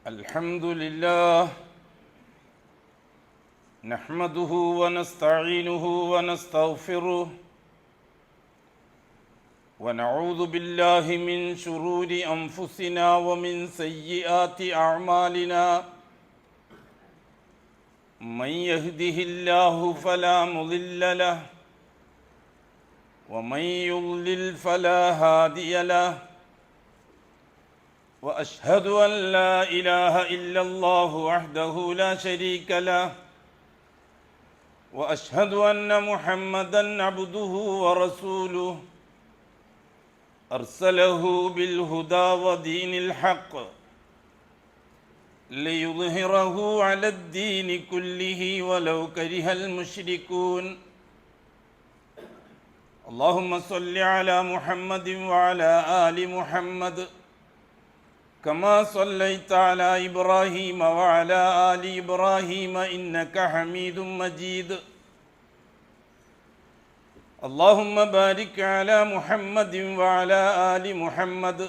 الحمد لله نحمده ونستعينه ونستغفره ونعوذ بالله من شرور أنفسنا ومن سيئات أعمالنا من يهده الله فلا مضل له ومن يضلل فلا هادي له وأشهد أن لا إله إلا الله وحده لا شريك له وأشهد أن محمدًا عبده ورسوله أرسله بالهدى ودين الحق ليظهره على الدين كله ولو كره المشركون اللهم صل على محمد وعلى آل محمد كما صليت على إبراهيم وعلى آل إبراهيم إنك حميد مجيد اللهم بارك على محمد وعلى آل محمد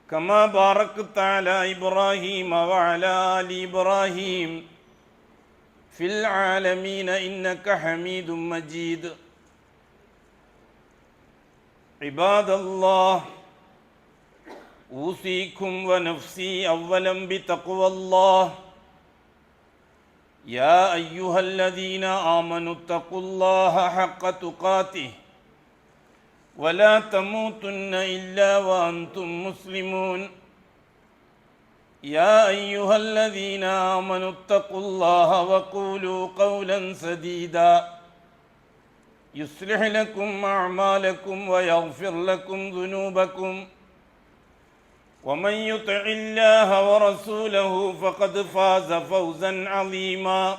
كما باركت على إبراهيم وعلى آل إبراهيم في العالمين إنك حميد مجيد عباد الله أوصيكم ونفسي أولا بتقوى الله يا أيها الذين آمنوا اتقوا الله حق تقاته ولا تموتن إلا وأنتم مسلمون يا أيها الذين آمنوا اتقوا الله وقولوا قولا سديدا يصلح لكم أعمالكم ويغفر لكم ذنوبكم ومن يطع الله ورسوله فقد فاز فوزا عظيما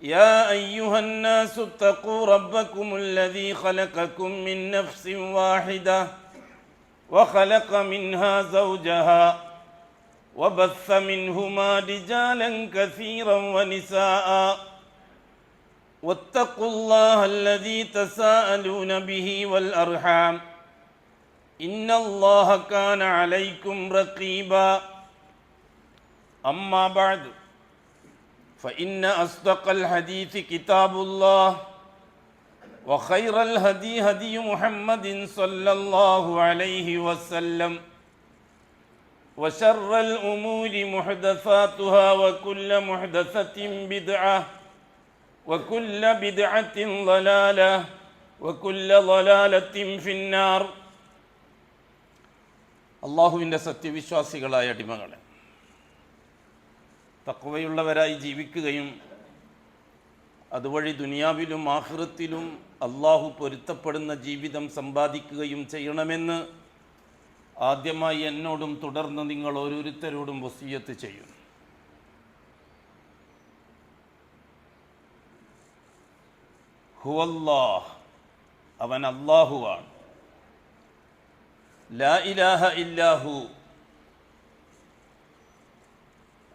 يا أيها الناس اتقوا ربكم الذي خلقكم من نفس واحدة وخلق منها زوجها وبث منهما رجالا كثيرا ونساء واتقوا الله الذي تساءلون به والأرحام إن الله كان عليكم رقيبا أما بعد فإن أصدق الحديث كتاب الله وخير الهدي هدي محمد صلى الله عليه وسلم وشر الأمور محدثاتها وكل محدثة بدعة وكل بدعة ضلالة وكل ضلالة في النار അള്ളാഹുവിൻ്റെ സത്യവിശ്വാസികളായ അടിമകളെ, തഖ്വയുള്ളവരായി ജീവിക്കുകയും അതുവഴി ദുനിയാവിലും ആഖിറത്തിലും അള്ളാഹു പൊരുത്തപ്പെടുന്ന ജീവിതം സമ്പാദിക്കുകയും ചെയ്യണമെന്ന് ആദ്യമായി എന്നോടും തുടർന്ന് നിങ്ങൾ ഓരോരുത്തരോടും വസിയ്യത്ത് ചെയ്യും. ഹുവല്ലാഹ്, അവൻ അല്ലാഹുവാണ്. ലാ ഇലാഹ ഇല്ലാഹു,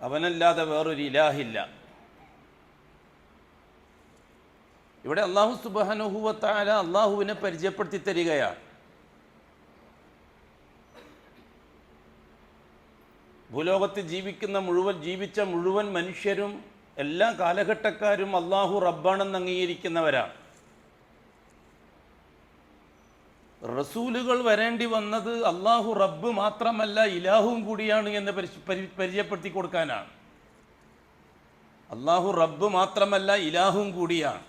അവനല്ലാതെ വേറൊരു ഇലാഹില്ല. ഇവിടെ അല്ലാഹു സുബ്ഹാനഹു വ തആല അല്ലാഹുവിനെ പരിചയപ്പെടുത്തി തരികയാണ്. ഭൂലോകത്ത് ജീവിച്ച മുഴുവൻ മനുഷ്യരും എല്ലാ കാലഘട്ടക്കാരും അല്ലാഹു റബ്ബാണെന്ന് അംഗീകരിക്കുന്നവരാണ്. റസൂലുകൾ വരേണ്ടി വന്നത് അള്ളാഹു റബ്ബ് മാത്രമല്ല ഇലാഹും കൂടിയാണ് എന്ന് പരിചയപ്പെടുത്തി കൊടുക്കാനാണ്. അള്ളാഹു റബ്ബ് മാത്രമല്ല ഇലാഹും കൂടിയാണ്.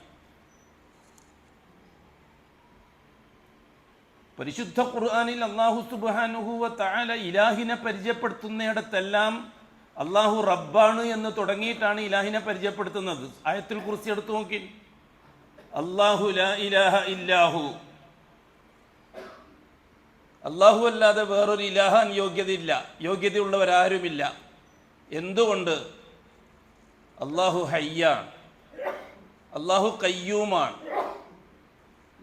പരിശുദ്ധ ഖുർആനിൽ അല്ലാഹു സുബ്ഹാനഹു വ തആല ഇലാഹിനെ പരിചയപ്പെടുത്തുന്നിടത്തെല്ലാം അള്ളാഹു റബ്ബാണ് എന്ന് തുടങ്ങിയിട്ടാണ് ഇലാഹിനെ പരിചയപ്പെടുത്തുന്നത്. ആയത്തുൽ കുർസി എടുത്തു നോക്കി, അല്ലാഹു ലാ ഇലാഹ ഇല്ലാഹു, അല്ലാഹു അല്ലാതെ വേറൊരു ഇലാഹാൻ യോഗ്യതയുള്ളവരാരുമില്ല. എന്തുകൊണ്ട്? അല്ലാഹു ഹയ്യാണ്, അല്ലാഹു ഖയ്യൂമാണ്.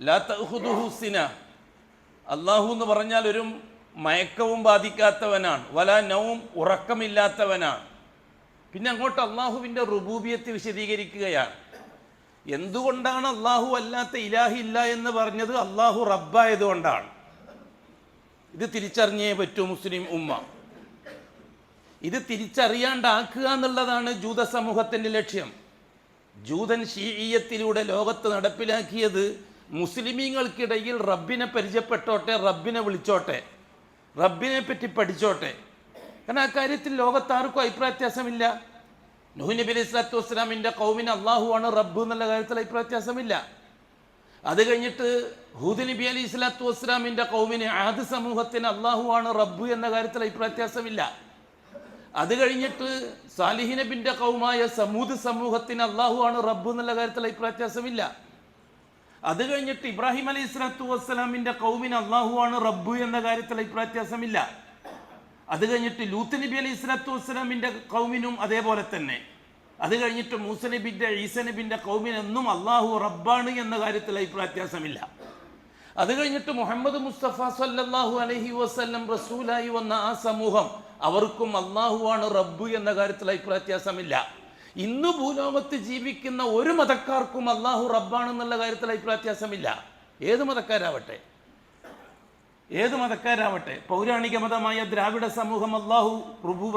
ലാ തഅഖുദുഹു സിന, അല്ലാഹു എന്ന് പറഞ്ഞാൽ ഒരു മയക്കവും ബാധിക്കാത്തവനാണ്. വലാ നൗം, ഉറക്കമില്ലാത്തവനാണ്. പിന്നെ അങ്ങോട്ട് അള്ളാഹുവിൻ്റെ റുബൂബിയത്ത് വിശദീകരിക്കുകയാണ്. എന്തുകൊണ്ടാണ് അള്ളാഹു അല്ലാത്ത ഇലാഹില്ല എന്ന് പറഞ്ഞത്? അള്ളാഹു റബ്ബായതുകൊണ്ടാണ്. ഇത് തിരിച്ചറിഞ്ഞേ പറ്റൂ മുസ്ലിം ഉമ്മ. ഇത് തിരിച്ചറിയാണ്ടാക്കുക എന്നുള്ളതാണ് ജൂത സമൂഹത്തിൻ്റെ ലക്ഷ്യം. ജൂതൻ ഷീഈയത്തിലൂടെ ലോകത്ത് നടപ്പിലാക്കിയത് മുസ്ലിമീങ്ങൾക്കിടയിൽ റബ്ബിനെ പരിചയപ്പെട്ടോട്ടെ, റബ്ബിനെ വിളിച്ചോട്ടെ, റബ്ബിനെ പറ്റി പഠിച്ചോട്ടെ. കാരണം ആ കാര്യത്തിൽ ലോകത്താർക്കും അഭിപ്രായ വ്യത്യാസമില്ല. നൂഹ് നബി അലൈഹി സ്വലാത്തു വസ്സലാമിൻ്റെ ഖൗമിന് അള്ളാഹുവാണ് റബ്ബ് എന്നുള്ള കാര്യത്തിൽ അഭിപ്രായ വ്യത്യാസമില്ല. അത് കഴിഞ്ഞിട്ട് ഹൂദ് നബി അലൈഹി സ്വലാത്തു വസ്സലാമിൻ്റെ ഖൗമിന് ആദ് സമൂഹത്തിന് അള്ളാഹുവാണ് റബ്ബ് എന്ന കാര്യത്തിൽ അഭിപ്രായ വ്യത്യാസമില്ല. അത് കഴിഞ്ഞിട്ട് സാലിഹ് നബിൻ്റെ ഖൗമായ സമൂദ് സമൂഹത്തിന് അള്ളാഹുവാണ് റബ്ബ് എന്നുള്ള കാര്യത്തിൽ അഭിപ്രായ വ്യത്യാസമില്ല. അത് കഴിഞ്ഞിട്ട് ഇബ്രാഹിം അലൈഹി സ്വലാത്തു വസ്സലാമിൻ്റെ ഖൗമിന് അള്ളാഹുവാണ് റബ്ബ് എന്ന കാര്യത്തിൽ അഭിപ്രായ വ്യത്യാസമില്ല. അത് കഴിഞ്ഞിട്ട് ലൂത്ത് നബി അലൈഹി സ്വലാത്തു വസ്സലാമിൻ്റെ ഖൗമിനും അതേപോലെ തന്നെ. അത് കഴിഞ്ഞിട്ട് മൂസ നബിൻ്റെ ഈസ നബിൻ്റെ ഖൗമിനെന്നും അള്ളാഹു റബ്ബാണ് എന്ന കാര്യത്തിൽ അഭിപ്രായ വ്യത്യാസമില്ല. അത് കഴിഞ്ഞിട്ട് മുഹമ്മദ് മുസ്തഫ സല്ലല്ലാഹു അലൈഹി വസല്ലം റസൂലായി വന്ന ആ സമൂഹം, അവർക്കും അള്ളാഹുവാണ് റബ്ബ് എന്ന കാര്യത്തിൽ അഭിപ്രായ വ്യത്യാസമില്ല. ഇന്ന് ഭൂലോകത്ത് ജീവിക്കുന്ന ഒരു മതക്കാർക്കും അള്ളാഹു റബ്ബാണെന്നുള്ള കാര്യത്തിൽ അഭിപ്രായ വ്യത്യാസമില്ല. ഏത് മതക്കാരാവട്ടെ. പൗരാണിക മതമായ ദ്രാവിഡ സമൂഹം അള്ളാഹു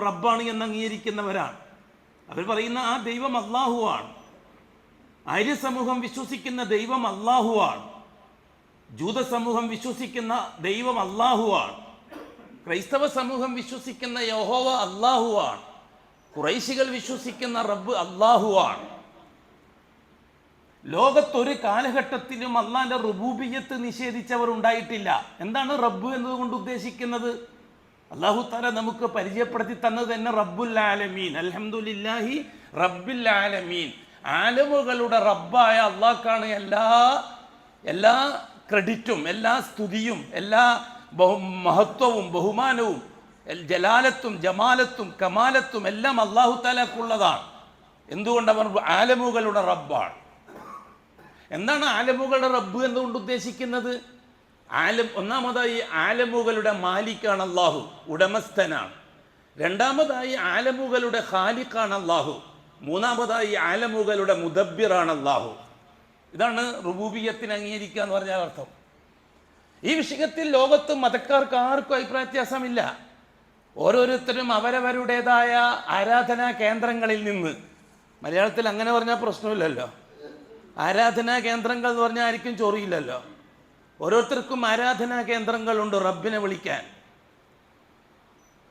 റബ്ബാണ് എന്ന് അംഗീകരിക്കുന്നവരാണ്. അവർ പറയുന്ന ആ ദൈവം അള്ളാഹുവാണ്. ആര്യ സമൂഹം വിശ്വസിക്കുന്ന ദൈവം അള്ളാഹുവാണ്. ജൂത സമൂഹം വിശ്വസിക്കുന്ന ദൈവം അള്ളാഹുവാണ്. ക്രൈസ്തവ സമൂഹം വിശ്വസിക്കുന്ന യഹോവ അള്ളാഹുവാണ്. ഖുറൈശികൾ വിശ്വസിക്കുന്ന റബ്ബ് അള്ളാഹുവാണ്. ലോകത്തൊരു കാലഘട്ടത്തിലും അള്ളാന്റെ റുബൂബിയത്ത് നിഷേധിച്ചവർ ഉണ്ടായിട്ടില്ല. എന്താണ് റബ്ബ് എന്നതുകൊണ്ട് ഉദ്ദേശിക്കുന്നത്? അല്ലാഹു തആല നമുക്ക് പരിചയപ്പെടുത്തി തന്നത് തന്നെ റബ്ബുൽ ആലമീൻ, അൽഹംദുലില്ലാഹി റബ്ബിൽ ആലമീൻ. ആലമുകളുടെ റബ്ബായ അള്ളാഹ്ക്കാണ് എല്ലാ ക്രെഡിറ്റും, എല്ലാ സ്തുതിയും, എല്ലാ മഹത്വവും, ബഹുമാനവും, ജലാലത്തും ജമാലത്തും കമാലത്തും എല്ലാം അല്ലാഹു തആലക്കുള്ളതാണ്. എന്തുകൊണ്ട്? അവർ ആലമുകളുടെ റബ്ബാണ്. എന്താണ് ആലമുകളുടെ റബ്ബ് എന്നുകൊണ്ട് ഉദ്ദേശിക്കുന്നത്? ഒന്നാമതായി ആലമുകളുടെ മാലിക്കാണ് അള്ളാഹു, ഉടമസ്ഥനാണ്. രണ്ടാമതായി ആലമുകളുടെ ഖാലിഖാണ് അള്ളാഹു. മൂന്നാമതായി ആലമുകളുടെ മുദബ്ബിറാണ് അള്ളാഹു. ഇതാണ് റുബൂബിയത്തിന് അംഗീകരിക്കുക എന്ന് പറഞ്ഞാൽ അർത്ഥം. ഈ വിഷയത്തിൽ ലോകത്ത് മതക്കാർക്ക് ആർക്കും അഭിപ്രായ വ്യത്യാസമില്ല. ഓരോരുത്തരും അവരവരുടേതായ ആരാധനാ കേന്ദ്രങ്ങളിൽ നിന്ന്, മലയാളത്തിൽ അങ്ങനെ പറഞ്ഞാൽ പ്രശ്നമില്ലല്ലോ, ആരാധനാ കേന്ദ്രങ്ങൾ എന്ന് പറഞ്ഞാൽ ആർക്കും ചൊറിയില്ലല്ലോ. ഓരോരുത്തർക്കും ആരാധനാ കേന്ദ്രങ്ങളുണ്ട് റബ്ബിനെ വിളിക്കാൻ.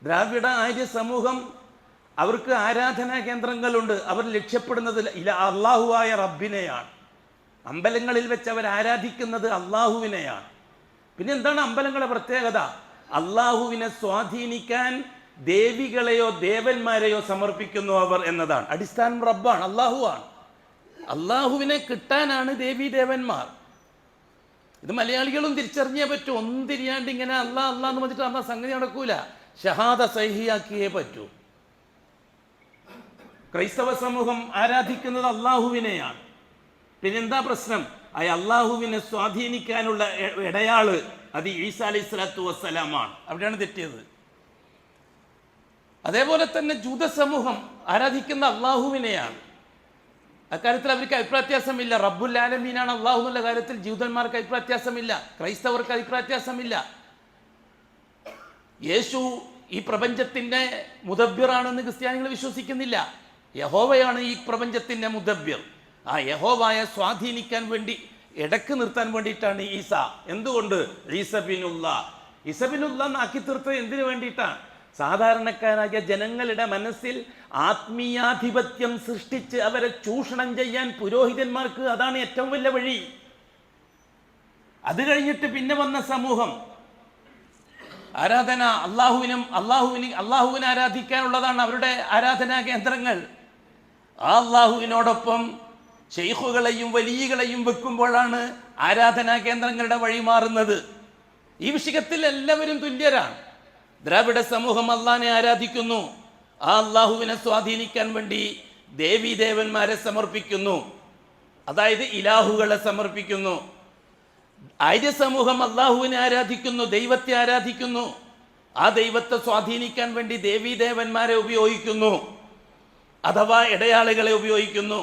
ദ്രാവിഡ ആര്യ സമൂഹം അവർക്ക് ആരാധനാ കേന്ദ്രങ്ങളുണ്ട്. അവർ ലക്ഷ്യപ്പെടുന്നത് അള്ളാഹുവായ റബ്ബിനെയാണ്. അമ്പലങ്ങളിൽ വെച്ച് അവർ ആരാധിക്കുന്നത് അള്ളാഹുവിനെയാണ്. പിന്നെ എന്താണ് അമ്പലങ്ങളുടെ പ്രത്യേകത? അള്ളാഹുവിനെ സ്വാധീനിക്കാൻ ദേവികളെയോ ദേവന്മാരെയോ സമർപ്പിക്കുന്നു അവർ എന്നതാണ്. അടിസ്ഥാനം റബ്ബാണ്, അള്ളാഹുവാണ്. അള്ളാഹുവിനെ കിട്ടാനാണ് ദേവി ദേവന്മാർ. ഇത് മലയാളികളും തിരിച്ചറിഞ്ഞേ പറ്റൂ. ഒന്നും തിരിയാണ്ട് ഇങ്ങനെ അള്ളാഹ് എന്ന് പറഞ്ഞിട്ട് അള്ളാഹ് സംഗതി നടക്കൂല. ഷഹാദ സഹിയാക്കിയേ പറ്റൂ. ക്രൈസ്തവ സമൂഹം ആരാധിക്കുന്നത് അള്ളാഹുവിനെയാണ്. പിന്നെന്താ പ്രശ്നം? ആ അള്ളാഹുവിനെ സ്വാധീനിക്കാനുള്ള ഇടയാള് അത് ഈസാ അലൈഹി സ്വലാത്തു വസ്സലാമാണ്. അവിടെയാണ് തെറ്റിയത്. അതേപോലെ തന്നെ ജൂത സമൂഹം ആരാധിക്കുന്ന അള്ളാഹുവിനെയാണ്. അക്കാര്യത്തിൽ അവർക്ക് അഭിപ്രായ വ്യത്യാസമില്ല. റബ്ബുൽ ആലമീനാണ് അള്ളാഹു എന്നുള്ള കാര്യത്തിൽ ജൂതന്മാർക്ക് അഭിപ്രായ വ്യത്യാസമില്ല, ക്രൈസ്തവർക്ക് അഭിപ്രായ വ്യത്യാസമില്ല. യേശു ഈ പ്രപഞ്ചത്തിന്റെ മുദബ്ബിറാണെന്ന് ക്രിസ്ത്യാനികൾ വിശ്വസിക്കുന്നില്ല. യഹോവയാണ് ഈ പ്രപഞ്ചത്തിന്റെ മുദബ്ബിർ. ആ യഹോവയെ സ്വാധീനിക്കാൻ വേണ്ടി ഇടക്ക് നിർത്താൻ വേണ്ടിയിട്ടാണ് ഈസ. എന്തുകൊണ്ട്? ഈസബിനുള്ള ആക്കി തീർത്തത് എന്തിനു വേണ്ടിയിട്ടാണ്? സാധാരണക്കാരായ ജനങ്ങളുടെ മനസ്സിൽ ആത്മീയാധിപത്യം സൃഷ്ടിച്ച് അവരെ ചൂഷണം ചെയ്യാൻ പുരോഹിതന്മാർക്ക് അതാണ് ഏറ്റവും വലിയ വഴി. അത് കഴിഞ്ഞിട്ട് പിന്നെ വന്ന സമൂഹം ആരാധന അള്ളാഹുവിനെ ആരാധിക്കാനുള്ളതാണ് അവരുടെ ആരാധനാ കേന്ദ്രങ്ങൾ. ആ അള്ളാഹുവിനോടൊപ്പം ശൈഖുകളെയും വലിയകളെയും വെക്കുമ്പോഴാണ് ആരാധനാ കേന്ദ്രങ്ങളുടെ വഴി മാറുന്നത്. ഈ വിഷയത്തിൽ എല്ലാവരും തുല്യരാണ്. ദ്രാവിഡ സമൂഹം അള്ളാഹിനെ ആരാധിക്കുന്നു. ആ അള്ളാഹുവിനെ സ്വാധീനിക്കാൻ വേണ്ടി ദേവീ ദേവന്മാരെ സമർപ്പിക്കുന്നു, അതായത് ഇലാഹുകളെ സമർപ്പിക്കുന്നു. ആര്യ സമൂഹം അള്ളാഹുവിനെ ആരാധിക്കുന്നു, ദൈവത്തെ ആരാധിക്കുന്നു. ആ ദൈവത്തെ സ്വാധീനിക്കാൻ വേണ്ടി ദേവീ ദേവന്മാരെ ഉപയോഗിക്കുന്നു, അഥവാ ഇടയാളുകളെ ഉപയോഗിക്കുന്നു.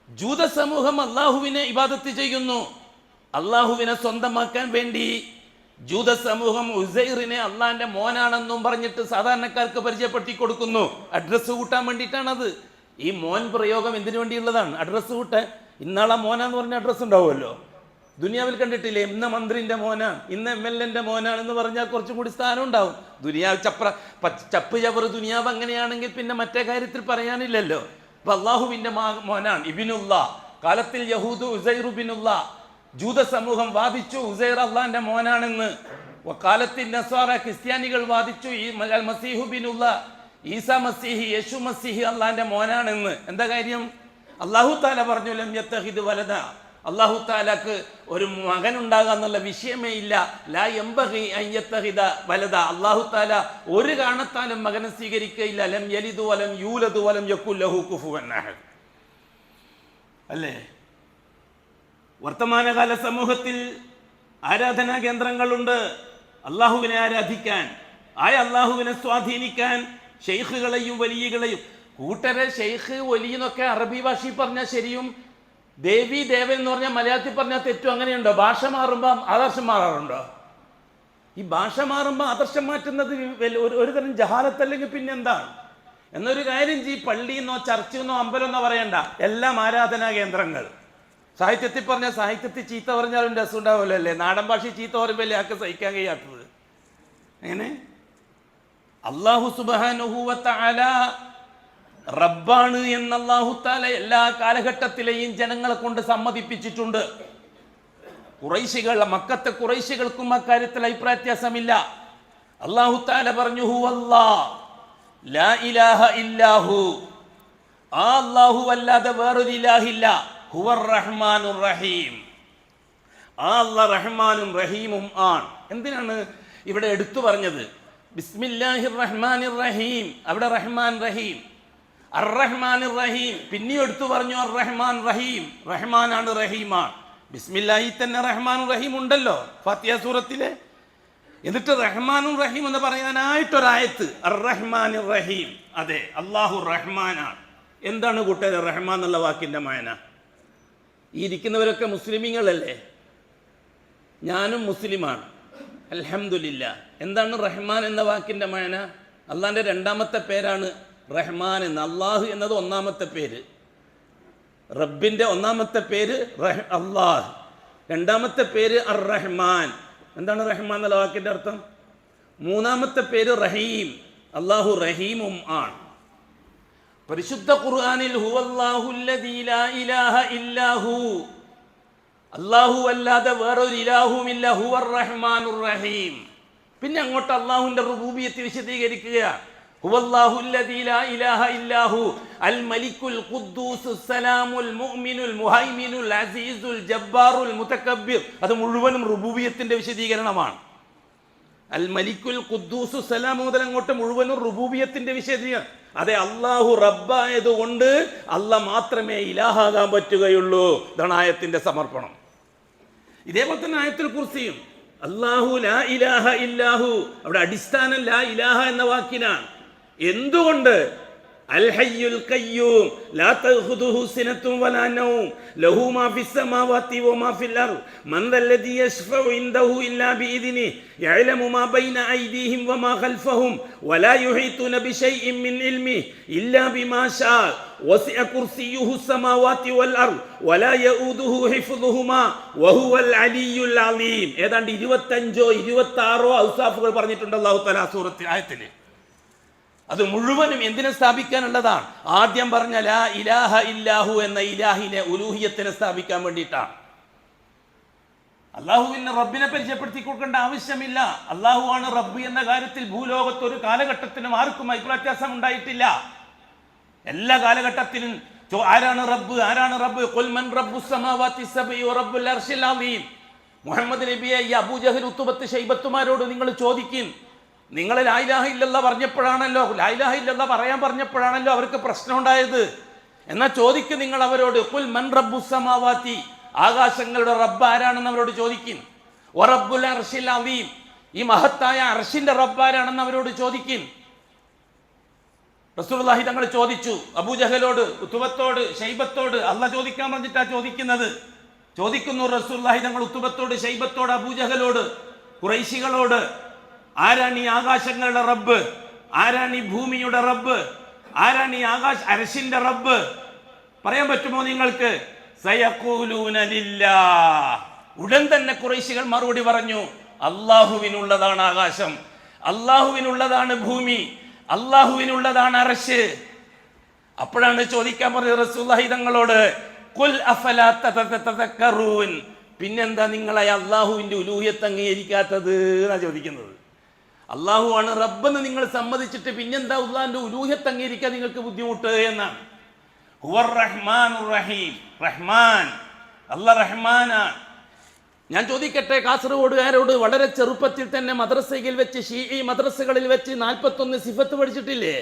ജൂത സമൂഹം അള്ളാഹുവിനെ ഇബാദത്ത് ചെയ്യുന്നു. അള്ളാഹുവിനെ സ്വന്തമാക്കാൻ വേണ്ടി ജൂത സമൂഹം ഉസൈറിനെ അള്ളാന്റെ മോനാണെന്നും പറഞ്ഞിട്ട് സാധാരണക്കാർക്ക് പരിചയപ്പെടുത്തി കൊടുക്കുന്നു. അഡ്രസ്സ് കൂട്ടാൻ വേണ്ടിയിട്ടാണത്. ഈ മോൻ പ്രയോഗം എന്തിനു വേണ്ടിയുള്ളതാണ്? അഡ്രസ്സ് കൂട്ടാൻ. ഇന്നാളെ മോനാന്ന് പറഞ്ഞ അഡ്രസ്സ് ഉണ്ടാവുമല്ലോ. ദുനിയാവിൽ കണ്ടിട്ടില്ലേ, ഇന്ന മന്ത്രിന്റെ മോനാണ്, ഇന്ന MLA മോനാണെന്ന് പറഞ്ഞാൽ കുറച്ചും കൂടി സ്ഥാനം ഉണ്ടാവും. ദുനിയാവ് ചപ്പ് ചവറ് ദുനിയാവ് അങ്ങനെയാണെങ്കിൽ പിന്നെ മറ്റേ കാര്യത്തിൽ പറയാനില്ലല്ലോ. അപ്പൊ അള്ളാഹുവിന്റെ മോനാണ് ഇബിനുള്ള. കാലത്തിൽ യഹൂദ് ഉസൈർ ബിനുള്ള. ജൂത സമൂഹം വാദിച്ചു ഉസൈർ അള്ളാന്റെ മോനാണെന്ന്. കാലത്തിൽ നസ്വാറ ക്രിസ്ത്യാനികൾ വാദിച്ചു ഈ മസീഹു ബിനുള്ള, ഈസാ മസീഹി യേശു മസീഹി അള്ളാന്റെ മോനാണെന്ന്. എന്താ കാര്യം? അള്ളാഹു താല പറഞ്ഞു ലം യത്തഖിദ് വലദ, അള്ളാഹു താലാക്ക് ഒരു മകൻ ഉണ്ടാകാന്നുള്ള വിഷയമേ ഇല്ല. ലാ യംബഗി അൻ യത്തഖിദ വലദ, അള്ളാഹു താല ഒരു കാരണത്താലും മകനെ സ്വീകരിക്കുകയില്ല. ലം യലിദു വലം യൂലദു വലം യകുൽ ലഹു കുഫുവൻ അഹദ്. അല്ലേ? വർത്തമാനകാല സമൂഹത്തിൽ ആരാധനാ കേന്ദ്രങ്ങളുണ്ട്. അള്ളാഹുവിനെ ആരാധിക്കാൻ, അള്ളാഹുവിനെ സ്വാധീനിക്കാൻ ഷെയ്ഖുകളെയും വലിയകളെയും. കൂട്ടരെ ഷെയ്ഖ് വലിയെന്നൊക്കെ അറബി ഭാഷയിൽ പറഞ്ഞാൽ ശരിയും, ദേവി ദേവൻ എന്ന് പറഞ്ഞാൽ മലയാളത്തിൽ പറഞ്ഞാൽ തെറ്റും. അങ്ങനെയുണ്ടോ? ഭാഷ മാറുമ്പോൾ ആദർശം മാറാറുണ്ടോ? ഈ ഭാഷ മാറുമ്പോൾ ആദർശം മാറ്റുന്നത് ഒരു തരം ജഹാലത്തല്ലെങ്കിൽ പിന്നെന്താണ്? എന്നൊരു കാര്യം പള്ളിയെന്നോ ചർച്ചെന്നോ അമ്പലമെന്നോ പറയണ്ട, എല്ലാം ആരാധനാ കേന്ദ്രങ്ങൾ. സാഹിത്യത്തിൽ പറഞ്ഞാൽ സാഹിത്യത്തിൽ ചീത്ത പറഞ്ഞാലും രസം ഉണ്ടാവുമല്ലോ അല്ലേ? നാടൻ ഭാഷയിൽ ചീത്ത പറയുമ്പോൾ ആൾക്ക് സഹിക്കാൻ കഴിയാത്തത്. എങ്ങനെ? അല്ലാഹു സുബ്ഹാനഹു വ തആല റബ്ബാണ് എന്ന് അല്ലാഹു തആല എല്ലാ കാലഘട്ടത്തിലെയും ജനങ്ങളെ കൊണ്ട് സമ്മതിപ്പിച്ചിട്ടുണ്ട്. ഖുറൈശികൾ, മക്കത്തെ ഖുറൈശികൾക്കും അക്കാര്യത്തിൽ അഭിപ്രായ വ്യത്യാസമില്ല. അല്ലാഹു തആല പറഞ്ഞു ഹുവല്ലാഹ് ലാ ഇലാഹ ഇല്ലാഹു, ആ അല്ലാഹു അല്ലാതെ വേറൊരു ഇലാഹില്ല. ഹുവർ റഹ്മാനുർ റഹീം, ആ അല്ലാഹ് റഹ്മാനും റഹീമും ആണ്. എന്തിനാണ് ഇവിടെ എടുത്തു പറഞ്ഞത്? ബിസ്മില്ലാഹിർ റഹ്മാനിർ റഹീം, അവിടെ റഹ്മാൻ റഹീം. അർ റഹ്മാനിർ റഹീം പിന്നെയും എടുത്തു പറഞ്ഞു അർ റഹ്മാൻ റഹീം. റഹ്മാനാണ് റഹീമാണ്. ബിസ്മില്ലാഹി തന്നെ റഹ്മാനും റഹീം ഉണ്ടല്ലോ ഫാത്തിഹ സൂറത്തിലെ. എന്നിട്ട് റഹ്മാനും റഹീം എന്ന് പറയാനായിട്ടൊരായത്ത് അർ റഹ്മാനിർ റഹീം. അതെ, അല്ലാഹു റഹ്മാനാണ്. എന്താണ് കൂട്ടരെ റഹ്മാൻ എന്നുള്ള വാക്കിന്റെ മായന? ഈ ഇരിക്കുന്നവരൊക്കെ മുസ്ലിമീങ്ങളല്ലേ? ഞാനും മുസ്ലിമാണ്, അൽഹംദുലില്ലാ. എന്താണ് റഹ്മാൻ എന്ന വാക്കിന്റെ മായന? അള്ളാന്റെ രണ്ടാമത്തെ പേരാണ് റഹ്മാൻ എന്ന്. അള്ളാഹു എന്നത് ഒന്നാമത്തെ പേര്, റബ്ബിന്റെ ഒന്നാമത്തെ പേര് അള്ളാഹ്, രണ്ടാമത്തെ പേര് അർ റഹ്മാൻ. എന്താണ് റഹ്മാൻ എന്നുള്ള വാക്കിന്റെ അർത്ഥം? മൂന്നാമത്തെ പേര് റഹീം. അള്ളാഹു റഹീമും ആണ്. പരിശുദ്ധ ഖുർആനിൽ ഹുവല്ലാഹുല്ലദീ ലാ ഇലാഹ ഇല്ലാഹു, അല്ലാഹു അല്ലാതെ വേറൊരു ഇലാഹുമില്ല. ഹുവർ റഹ്മാനുർ റഹീം. പിന്നെ അങ്ങോട്ട് അള്ളാഹുവിന്റെ റുബൂബിയത്ത് വിശദീകരിക്കുക. ഹുവല്ലാഹുല്ലദീ ലാ ഇലാഹ ഇല്ലാഹു അൽ മലിക്കുൽ ഖുദ്ദൂസുസ് സലാമുൽ മുഅ്മിനുൽ മുഹൈമിനുൽ അസീസുൽ ജബ്ബാറുൽ മുതകബ്ബിർ. അത് മുഴുവനും റുബൂബിയത്തിന്റെ വിശദീകരണമാണ്. അൽ മലിക്കുൽ ഖുദ്ദൂസു സലാം മുതൽ അങ്ങോട്ട് മുഴുവനും റുബൂബിയത്തിന്റെ വിശദീകരണം. അതെ, അള്ളാഹു റബ്ബായത് കൊണ്ട് അള്ളാഹ് മാത്രമേ ഇലാഹാകാൻ പറ്റുകയുള്ളൂ. ഇതാണ് ആയത്തിന്റെ സമർപ്പണം. ഇതേപോലെ തന്നെ ആയത്തുൽ കുർസിയും അല്ലാഹു ലാ ഇലാഹ ഇല്ലാഹു, അവിടെ അടിസ്ഥാനം ലാ ഇലാഹ എന്ന വാക്കിനാണ്. എന്തുകൊണ്ട്? അൽ ഹയ്യുൽ ഖയ്യൂം ലാ തഖുദുഹു സിനത്തും വലാ നൗം ലഹു മാ ഫിസ് സമാവാതി വമാ ഫിൽ അർദ് മൻ ദല്ലദി യശ്ഫഉ ഇൻദഹു ഇല്ലാ ബിഇദ്നി യഅലമു മാ ബൈന ഐദീഹിം വമാ ഖൽഫഹും വലാ യുഹീതുന ബിശൈഇൻ മിൻ ഇൽമിഹി ഇല്ലാ ബിമാ ശാ വസിഅ കുർസിയ്യുഹു സമാവാതി വൽ അർദ് വലാ യഊദുഹു ഹിഫ്ദുഹുമാ വഹുവൽ അലിയ്യുൽ അലീം. ഏതാണ്ട് 25ഓ 26ഓ ഔസാഫുകൾ പറഞ്ഞിട്ടുണ്ട് അല്ലാഹു തആല സൂറത്തിൽ ആയത്തിൽ. അത് മുഴുവനും എന്തിനെ സ്ഥാപിക്കാനുള്ളതാണ്? ആദ്യം പറഞ്ഞ ലാ ഇലാഹ ഇല്ലാഹു എന്ന ഇലാഹിനെ, ഉലൂഹിയത്തിനെ സ്ഥാപിക്കാൻ വേണ്ടിയിട്ടാണ്. അള്ളാഹുവിനെ റബ്ബിനെ പരിചയപ്പെടുത്തി കൊടുക്കേണ്ട ആവശ്യമില്ല. അള്ളാഹു ആണ് റബ്ബ് എന്ന കാര്യത്തിൽ ഭൂലോകത്ത് ഒരു കാലഘട്ടത്തിനും ആർക്കും അഭിപ്രായ വ്യത്യാസം ഉണ്ടായിട്ടില്ല. എല്ലാ കാലഘട്ടത്തിലും ആരാണ് റബ്ബ്, ആരാണ് റബ്ബ്? ഖുൽ മൻ റബ്ബുസ് സമാവാതി സബ്ഇ വ റബ്ബുൽ അർശിൽ അളീം. മുഹമ്മദ് നബിയെ ഈ അബൂജഹൽ ഉത്തുബത്ത് ഷൈബത്തുമാരോട് നിങ്ങൾ ചോദിക്കും. നിങ്ങൾ ലാ ഇലാഹ ഇല്ലല്ലാഹ് പറഞ്ഞപ്പോഴാണല്ലോ, ലാ ഇലാഹ ഇല്ലല്ലാഹ് പറയാൻ പറഞ്ഞപ്പോഴാണല്ലോ അവർക്ക് പ്രശ്നം ഉണ്ടായത്. എന്നാൽ ചോദിക്കും നിങ്ങൾ അവരോട്, ഖുൽ മൻ റബ്ബുസ് സമാവാതി, ആകാശങ്ങളുടെ റബ്ബ് ആരാണെന്ന് അവരോട് ചോദിക്കും. വ റബ്ബുൽ അർശിൽ അളീം, ഈ മഹത്തായ അർശിന്റെ റബ്ബ് ആരാണെന്ന് അവരോട് ചോദിക്കും. റസൂലുള്ളാഹി തങ്ങൾ ചോദിച്ചു അബൂജഹലോട്, ഉത്തുബത്തോട്, ഷൈബത്തോട്. അള്ളാഹ് ചോദിക്കാൻ പറഞ്ഞിട്ടാ ചോദിക്കുന്നത്. ചോദിക്കുന്നു റസൂലുള്ളാഹി തങ്ങൾ ഉത്തുബത്തോട്, ഷൈബത്തോട്, അബൂജഹലോട്. ഖുറൈശികളോട്, ആരാണ് ഈ ആകാശങ്ങളുടെ റബ്ബ്, ആരാണ് ഈ ഭൂമിയുടെ റബ്ബ്, ആരാണ് ഈ അരശിന്റെ റബ്ബ്, പറയാൻ പറ്റുമോ നിങ്ങൾക്ക്? സയഖൂലൂന ലില്ലാഹ്. ഉടൻ തന്നെ ഖുറൈശികൾ മറുപടി പറഞ്ഞു, അള്ളാഹുവിനുള്ളതാണ് ആകാശം, അള്ളാഹുവിനുള്ളതാണ് ഭൂമി, അള്ളാഹുവിനുള്ളതാണ് അർശ്. അപ്പോഴാണ് ചോദിക്കാൻ പറഞ്ഞത് റസൂലുള്ളാഹി തങ്ങളോട്, ഖുൽ അഫലാ തതദക്കറൂൻ, പിന്നെന്താ നിങ്ങളെ അള്ളാഹുവിന്റെ ഉലൂഹിയത്ത് അംഗീകരിക്കാത്തത് എന്നാ ചോദിക്കുന്നത്. അള്ളാഹു ആണ് റബ്ബെന്ന് നിങ്ങൾ സമ്മതിച്ചിട്ട് പിന്നെന്താ അള്ളാഹിന്റെ ഉലൂഹിയത്ത് അംഗീകരിക്കാൻ നിങ്ങൾക്ക് ബുദ്ധിമുട്ട് എന്നാണ്. ഹുവർ റഹ്മാനുർ റഹീം, റഹ്മാൻ, അല്ലാഹ് റഹ്മാനാണ്. ഞാൻ ചോദിക്കട്ടെ, കാസർഗോഡുകാരോട് വളരെ ചെറുപ്പത്തിൽ തന്നെ മദ്രസയിൽ വെച്ച്, ഷീഈ മദ്രസകളിൽ വെച്ച് 41 സിഫത്ത് പഠിച്ചിട്ടില്ലേ?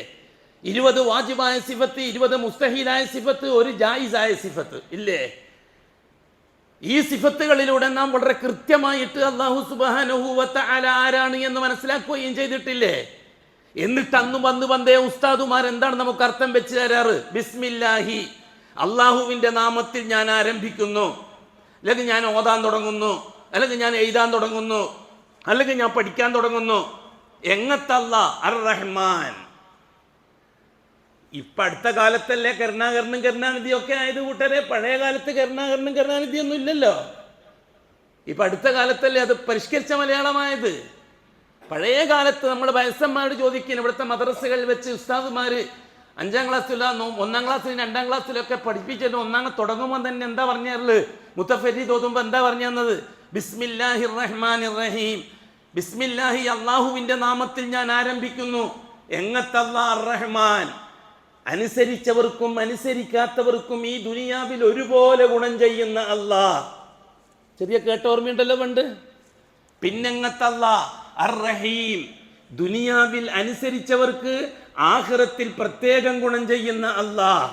20 വാജിബായ സിഫത്ത്, 20 മുസ്തഹീലായ സിഫത്ത്, 1 ജായിസായ സിഫത്ത് ഇല്ലേ? ഈ സിഫത്തുകളിലൂടെ നാം വളരെ കൃത്യമായിട്ട് അല്ലാഹു സുബ്ഹാനഹു വ തആല ആരാണ് എന്ന് മനസ്സിലാക്കുകയും ചെയ്തിട്ടില്ലേ? എന്നിട്ട് അന്ന് വന്നേ ഉസ്താദുമാർ എന്താണ് നമുക്ക് അർത്ഥം വെച്ച് തരാറ്? ബിസ്മില്ലാഹി, അള്ളാഹുവിന്റെ നാമത്തിൽ ഞാൻ ആരംഭിക്കുന്നു, അല്ലെങ്കിൽ ഞാൻ ഓതാൻ തുടങ്ങുന്നു, അല്ലെങ്കിൽ ഞാൻ എഴുതാൻ തുടങ്ങുന്നു, അല്ലെങ്കിൽ ഞാൻ പഠിക്കാൻ തുടങ്ങുന്നു. എങ്ങത്തല്ല അർ റഹ്മാൻ. ഇപ്പൊ അടുത്ത കാലത്തല്ലേ കരുണാനിധി ഒക്കെ ആയത് കൂട്ടരെ. പഴയ കാലത്ത് കരുണാനിധി ഒന്നും ഇല്ലല്ലോ. ഇപ്പൊ അടുത്ത കാലത്തല്ലേ അത് പരിഷ്കരിച്ച മലയാളമായത്. പഴയ കാലത്ത് നമ്മൾ വയസ്സന്മാരോട് ചോദിക്കുന്നു, ഇവിടുത്തെ മദ്രസകളിൽ വെച്ച് ഉസ്താദുമാര് 5ാം ക്ലാസ്സിലോ 1ാം ക്ലാസ്സിലും 2ാം ക്ലാസ്സിലൊക്കെ പഠിപ്പിച്ചിട്ട് 1ാം തുടങ്ങുമ്പോൾ തന്നെ എന്താ പറഞ്ഞത്? മുത്തഫരി തോന്നുമ്പോൾ എന്താ പറഞ്ഞു തന്നത്? ബിസ്മില്ലാഹിർ റഹ്മാനിർ റഹീം, ബിസ്മില്ലാഹി, അള്ളാഹുവിന്റെ നാമത്തിൽ ഞാൻ ആരംഭിക്കുന്നു. എങ്ങത്തല്ലാ അർ റഹ്മാൻ, അനുസരിച്ചവർക്കും അനുസരിക്കാത്തവർക്കും ഈ ദുനിയാവിൽ ഒരുപോലെ ഗുണം ചെയ്യുന്ന അല്ലാഹ്. ചെറിയ കേട്ടോർമ്മയുണ്ടല്ലോ പണ്ട്. പിന്നെങ്ങത്തല്ലാ അർ റഹീം, ദുനിയാവിൽ അനുസരിച്ചവർക്ക് ആഖിറത്തിൽ പ്രത്യേകം ഗുണം ചെയ്യുന്ന അല്ലാഹ്.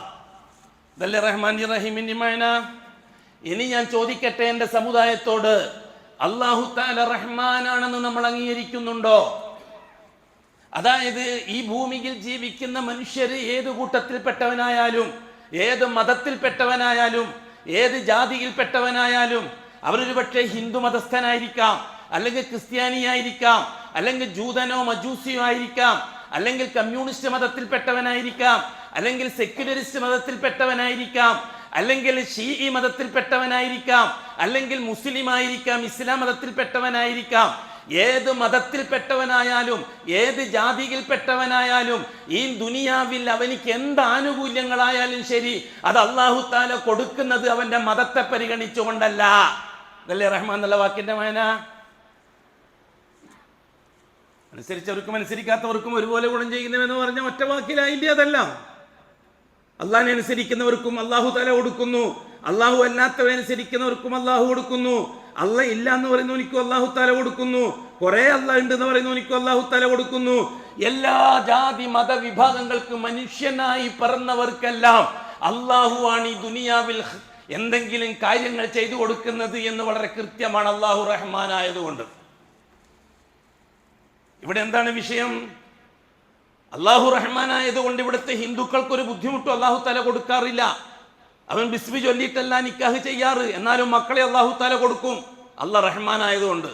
ഇതല്ലേ റഹ്മാൻ റഹീമിന്റെ മഅന. ഇനി ഞാൻ ചോദിക്കട്ടെ എൻ്റെ സമുദായത്തോട്, അല്ലാഹു തആല റഹ്മാനാണെന്ന് നമ്മൾ അംഗീകരിക്കുന്നുണ്ടോ? അതായത് ഈ ഭൂമിയിൽ ജീവിക്കുന്ന മനുഷ്യർ ഏത് കൂട്ടത്തിൽപ്പെട്ടവനായാലും, ഏത് മതത്തിൽപ്പെട്ടവനായാലും, ഏത് ജാതിയിൽപ്പെട്ടവനായാലും, അവരൊരു പക്ഷേ ഹിന്ദു മതസ്ഥനായിരിക്കാം, അല്ലെങ്കിൽ ക്രിസ്ത്യാനിയായിരിക്കാം, അല്ലെങ്കിൽ ജൂതനോ മജൂസിയോ ആയിരിക്കാം, അല്ലെങ്കിൽ കമ്മ്യൂണിസ്റ്റ് മതത്തിൽപ്പെട്ടവനായിരിക്കാം, അല്ലെങ്കിൽ സെക്യുലറിസ്റ്റ് മതത്തിൽപ്പെട്ടവനായിരിക്കാം, അല്ലെങ്കിൽ ഷീഈ മതത്തിൽപ്പെട്ടവനായിരിക്കാം, അല്ലെങ്കിൽ മുസ്ലിം ആയിരിക്കാം, ഇസ്ലാം മതത്തിൽപ്പെട്ടവനായിരിക്കാം. ഏത് മതത്തിൽപ്പെട്ടവനായാലും ഏത് ജാതിയിൽപ്പെട്ടവനായാലും ഈ ദുനിയാവിൽ അവനിക്ക് എന്ത് ആനുകൂല്യങ്ങളായാലും ശരി, അത് അല്ലാഹു തആല കൊടുക്കുന്നത് അവന്റെ മതത്തെ പരിഗണിച്ചുകൊണ്ടല്ല. അതല്ലേ റഹ്മാൻ എന്നുള്ള വാക്കിന്റെ മഅന. അനുസരിച്ചവർക്കും അനുസരിക്കാത്തവർക്കും ഒരുപോലെ ഗുണം ചെയ്യുന്നവെന്ന് പറഞ്ഞ ഒറ്റ വാക്കിലായില്ലേ? അതല്ല, അള്ളാഹിനെ അനുസരിക്കുന്നവർക്കും അല്ലാഹു തആല കൊടുക്കുന്നു, അല്ലാഹു അല്ലാത്തവരെ അനുസരിക്കുന്നവർക്കും അല്ലാഹു കൊടുക്കുന്നു. അല്ല ഇല്ല എന്ന് പറയുന്നവനിക്കും അല്ലാഹു തആല കൊടുക്കുന്നു, കുറെ അല്ലാഹ് ഉണ്ട് എന്ന് പറയുന്നവനിക്കും അല്ലാഹു തആല കൊടുക്കുന്നു. എല്ലാ ജാതി മത വിഭാഗങ്ങൾക്കും മനുഷ്യനായി പിറന്നവർക്കെല്ലാം അല്ലാഹു ആണ് ഈ ദുനിയാവിൽ എന്തെങ്കിലും കാര്യങ്ങൾ ചെയ്തു കൊടുക്കുന്നത് എന്ന് വളരെ കൃത്യമാണ്. അല്ലാഹു റഹ്മാൻ ആയതുകൊണ്ട് ഇവിടെ എന്താണ് വിഷയം? അല്ലാഹു റഹ്മാൻ ആയതുകൊണ്ട് ഇവിടുത്തെ ഹിന്ദുക്കൾക്കൊരു ബുദ്ധിമുട്ടും അല്ലാഹു തആല കൊടുക്കാറില്ല. അവൻ ബിസ്മി ചൊല്ലിയിട്ടല്ല നിക്കാഹ് ചെയ്യാറ്, എന്നാലും മക്കളെ അല്ലാഹു തആല കൊടുക്കും, അല്ലാഹ് റഹ്മാൻ ആയതുകൊണ്ട്.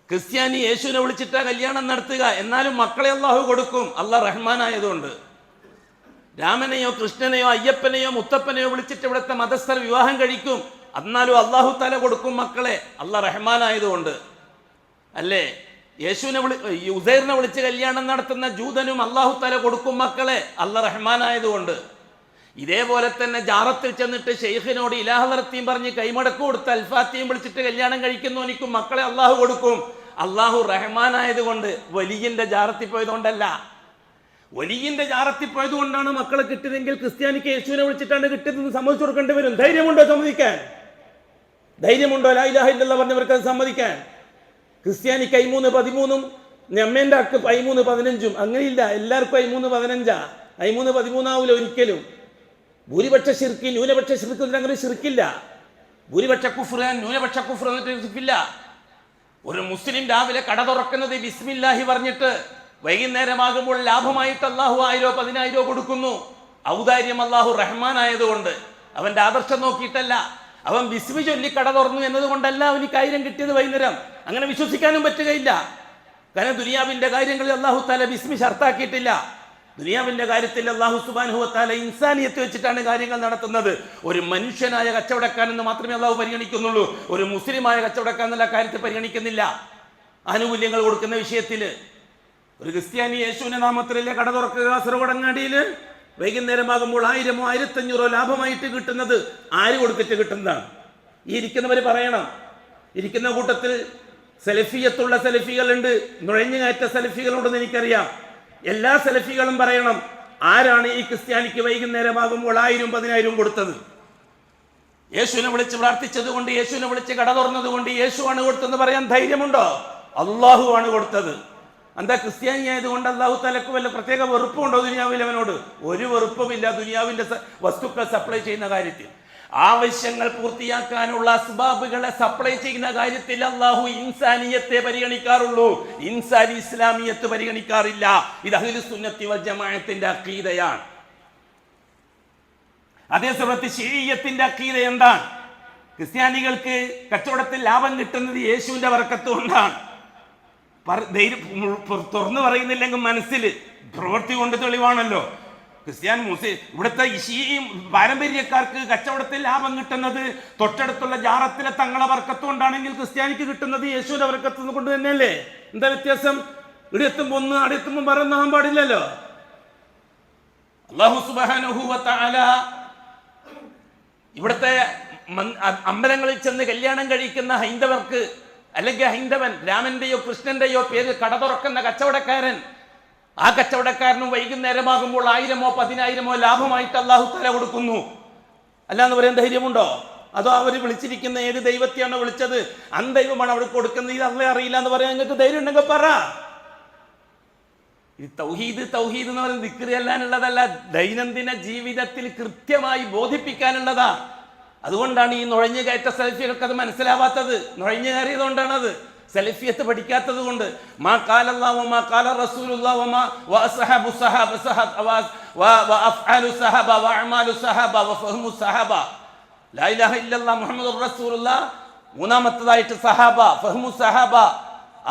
ക്രിസ്ത്യാനി യേശുവിനെ വിളിച്ചിട്ടാ കല്യാണം നടത്തുക, എന്നാലും മക്കളെ അല്ലാഹു കൊടുക്കും, അല്ലാഹ് റഹ്മാൻ ആയതുകൊണ്ട്. രാമനെയോ കൃഷ്ണനെയോ അയ്യപ്പനെയോ മുത്തപ്പനെയോ വിളിച്ചിട്ട് ഇവിടുത്തെ മതസ്ഥർ വിവാഹം കഴിക്കും, എന്നാലും അല്ലാഹു തആല കൊടുക്കും മക്കളെ, അല്ലാഹ് റഹ്മാൻ ആയതുകൊണ്ട്. അല്ലേ? യേശുവിനെ ഉസൈറിനെ വിളിച്ച് കല്യാണം നടത്തുന്ന ജൂതനും അല്ലാഹു തആല കൊടുക്കും മക്കളെ, അല്ലാഹ് റഹ്മാൻ ആയതുകൊണ്ട്. ഇതേപോലെ തന്നെ ജാറത്തിൽ ചെന്നിട്ട് ഷെയ്ഖിനോട് ഇലാഹ നടത്തിയും പറഞ്ഞ് കൈമടക്ക് കൊടുത്ത് അൽഫാത്തിയും വിളിച്ചിട്ട് കല്യാണം കഴിക്കുന്നവനിക്കും മക്കളെ അല്ലാഹു കൊടുക്കും, അല്ലാഹു റഹ്മാൻ ആയതുകൊണ്ട്. വലിയന്റെ ജാറത്തിൽ പോയതുകൊണ്ടല്ല. വലിയന്റെ ജാറത്തിൽ പോയതുകൊണ്ടാണ് മക്കളെ കിട്ടിയതെങ്കിൽ ക്രിസ്ത്യാനിക്ക് യേശുവിനെ വിളിച്ചിട്ടാണ് കിട്ടിയതെന്ന് സമ്മതിച്ചു കൊടുക്കേണ്ടി വരും. ധൈര്യമുണ്ടോ സമ്മതിക്കാൻ? ധൈര്യമുണ്ടോ ലാ ഇലാഹ ഇല്ലല്ലാഹ് പറഞ്ഞവർക്ക് അത് സമ്മതിക്കാൻ? ക്രിസ്ത്യാനി 13 നമ്മേന്റെ അക്ക് 13-15 അങ്ങനെയില്ല. എല്ലാവർക്കും 13-15, 13-13 ആവൂല ഒരിക്കലും. ഭൂരിപക്ഷ ശിർക്ക് ന്യൂനപക്ഷ ശിർക്ക് അങ്ങനെ ശിർക്കില്ല. ഭൂരിപക്ഷ കുഫ്ർ ന്യൂനപക്ഷ കുഫ്ർ എന്നിട്ടില്ല. ഒരു മുസ്ലിം രാവിലെ കട തുറക്കുന്നത് ബിസ്മില്ലാഹി പറഞ്ഞിട്ട് വൈകുന്നേരമാകുമ്പോൾ ലാഭമായിട്ട് അല്ലാഹു 1000-10,000 കൊടുക്കുന്നു. ഔദാര്യം അല്ലാഹു റഹ്മാൻ ആയതുകൊണ്ട്, അവന്റെ ആദർശം നോക്കിയിട്ടല്ല. അവൻ ബിസ്മി ചൊല്ലി കട തുറന്നു എന്നതുകൊണ്ടല്ല അവനിക്ക് 1000 കിട്ടിയത് വൈകുന്നേരം. അങ്ങനെ വിശ്വസിക്കാനും പറ്റുകയില്ല. കാരണം ദുനിയാവിന്റെ കാര്യങ്ങളിൽ അല്ലാഹു തആല ബിസ്മി ഷർത്താക്കിയിട്ടില്ല. ദുനിയാവിന്റെ കാര്യത്തിൽ അല്ലാഹു സുബ്ഹാനഹു വ തആല ഇൻസാനിയത്ത് വെച്ചിട്ടാണ് കാര്യങ്ങൾ നടത്തുന്നത്. ഒരു മനുഷ്യനായ കച്ചവടക്കാരൻ എന്ന് മാത്രമേ അല്ലാഹു പരിഗണിക്കുന്നുള്ളൂ. ഒരു മുസ്ലിമായ കച്ചവടക്കാരൻ എന്നുള്ള കാര്യത്തിൽ പരിഗണിക്കുന്നില്ല. ആനുകൂല്യങ്ങൾ കൊടുക്കുന്ന വിഷയത്തിൽ ഒരു ക്രിസ്ത്യാനി യേശുവിന്റെ നാമത്തിലല്ലേ കട തുറക്കുക കാസർഗോഡങ്ങാടിയിൽ, വൈകുന്നേരമാകുമ്പോൾ 1000 1500 ലാഭമായിട്ട് കിട്ടുന്നത് ആര് കൊടുത്തിട്ട് കിട്ടുന്നതാണ്? ഈ ഇരിക്കുന്നവർ പറയണം. ഇരിക്കുന്ന കൂട്ടത്തിൽ സെലഫിയത്തുള്ള സെലഫികളുണ്ട്, നുഴഞ്ഞുകയറ്റ സെലഫികളുണ്ടെന്ന് എനിക്കറിയാം. എല്ലാ സെലഫികളും പറയണം, ആരാണ് ഈ ക്രിസ്ത്യാനിക്ക് വൈകുന്നേരമാകുമ്പോൾ 1000 10,000 കൊടുത്തത്? യേശുവിനെ വിളിച്ച് പ്രാർത്ഥിച്ചത് കൊണ്ട്, യേശുവിനെ വിളിച്ച് കട തുറന്നത് കൊണ്ട് യേശുവാണ് കൊടുത്തതെന്ന് പറയാൻ ധൈര്യമുണ്ടോ? അള്ളാഹു ആണ് കൊടുത്തത്. എന്താ ക്രിസ്ത്യാനി ആയതുകൊണ്ട് അല്ലാഹു തആലക്ക് വല്ല പ്രത്യേക വെറുപ്പുണ്ടോ ദുനിയാവിൽ? അവനോട് ഒരു വെറുപ്പുമില്ല. ദുനിയാവിന്റെ വസ്തുക്കൾ സപ്ലൈ ചെയ്യുന്ന കാര്യത്തിൽ, ആവശ്യങ്ങൾ പൂർത്തിയാക്കാനുള്ള അസ്ബാബുകളെ സപ്ലൈ ചെയ്യുന്ന കാര്യത്തിൽ അല്ലാഹു ഇൻസാനിയത്തെ പരിഗണിക്കാറുള്ളൂ. ഇൻസാനി ഇസ്ലാമിയത്ത് പരിഗണിക്കാറില്ല. ഇത് അഹ്ലുസ് സുന്നത്തി വൽ ജമാഅത്തിന്റെ അഖീദയാണ്. അതേ സമയത്ത് ശിഈയത്തിന്റെ അഖീദ എന്താണ്? ക്രിസ്ത്യാനികൾക്ക് കച്ചവടത്തിൽ ലാഭം കിട്ടുന്നത് യേശുവിന്റെ ബർക്കത്ത് കൊണ്ടാണ്. തുറന്നു പറയുന്നില്ലെങ്കിൽ മനസ്സിൽ പ്രവൃത്തി കൊണ്ട് തെളിവാണല്ലോ. ക്രിസ്ത്യാനി മുസ്ലിം ഇവിടുത്തെ പാരമ്പര്യക്കാർക്ക് കച്ചവടത്തിൽ ലാഭം കിട്ടുന്നത് തൊട്ടടുത്തുള്ള ജാറത്തിലെ തങ്ങളെ ബർക്കത്ത് കൊണ്ടാണെങ്കിൽ ക്രിസ്ത്യാനിക്ക് കിട്ടുന്നത് യേശുവിന്റെ ബർക്കത്ത് കൊണ്ട് തന്നെയല്ലേ? എന്താ വ്യത്യാസം? ഇവിടെ എത്തുമ്പോ ഒന്ന്, അവിടെ എത്തുമ്പോൾ പറയുന്നാൻ പാടില്ലല്ലോ. അല്ലാഹു സുബ്ഹാനഹു വ തആല ഇവിടുത്തെ അമ്പലങ്ങളിൽ ചെന്ന് കല്യാണം കഴിക്കുന്ന ഹൈന്ദവർക്ക്, അല്ലെങ്കിൽ ഹൈന്ദവൻ രാമന്റെയോ കൃഷ്ണന്റെയോ പേര് കട തുറക്കുന്ന കച്ചവടക്കാരൻ, ആ കച്ചവടക്കാരനും വൈകുന്നേരമാകുമ്പോൾ 1000 10,000 ലാഭമായിട്ട് അല്ലാഹു തആല കൊടുക്കുന്നു. അല്ലാന്ന് പറയാൻ ധൈര്യമുണ്ടോ? അതോ അവർ വിളിച്ചിരിക്കുന്ന ഏത് ദൈവത്തെയാണോ വിളിച്ചത് അന്തൈവമാണ് അവിടെ കൊടുക്കുന്നത്, ഇത് അള്ളേ അറിയില്ല എന്ന് പറയാൻ നിങ്ങൾക്ക് ധൈര്യം ഉണ്ടെങ്കിൽ പറ. ഈ തൗഹീദ് തൗഹീദ് എന്ന് പറയുന്നത് ദിക്ർ ചെല്ലാനുള്ളതല്ല, ദൈനംദിന ജീവിതത്തിൽ കൃത്യമായി ബോധിപ്പിക്കാനുള്ളതാ. അതുകൊണ്ടാണ് ഈ നുഴഞ്ഞു കയറ്റ സെൽഫികൾക്ക് അത് മനസ്സിലാവാത്തത്. നുഴഞ്ഞു കയറിയതുകൊണ്ടാണത്, സെൽഫിയത്ത് പഠിക്കാത്തത് കൊണ്ട്. മാ ഖാലല്ലാഹു മാ ഖാല റസൂലുള്ളാഹി വമാ വഅസ്ഹാബു സഹാബ വഅഫ്അലു സഹാബ വഅഅമാലു സഹാബ വഫഹ്മു സഹാബ. ലാ ഇലാഹ ഇല്ലല്ലാഹ് മുഹമ്മദുർ റസൂലുള്ളാഹ്, മൂന്നാമത്തേതായിട്ട് സഹാബ, ഫഹ്മു സഹാബ.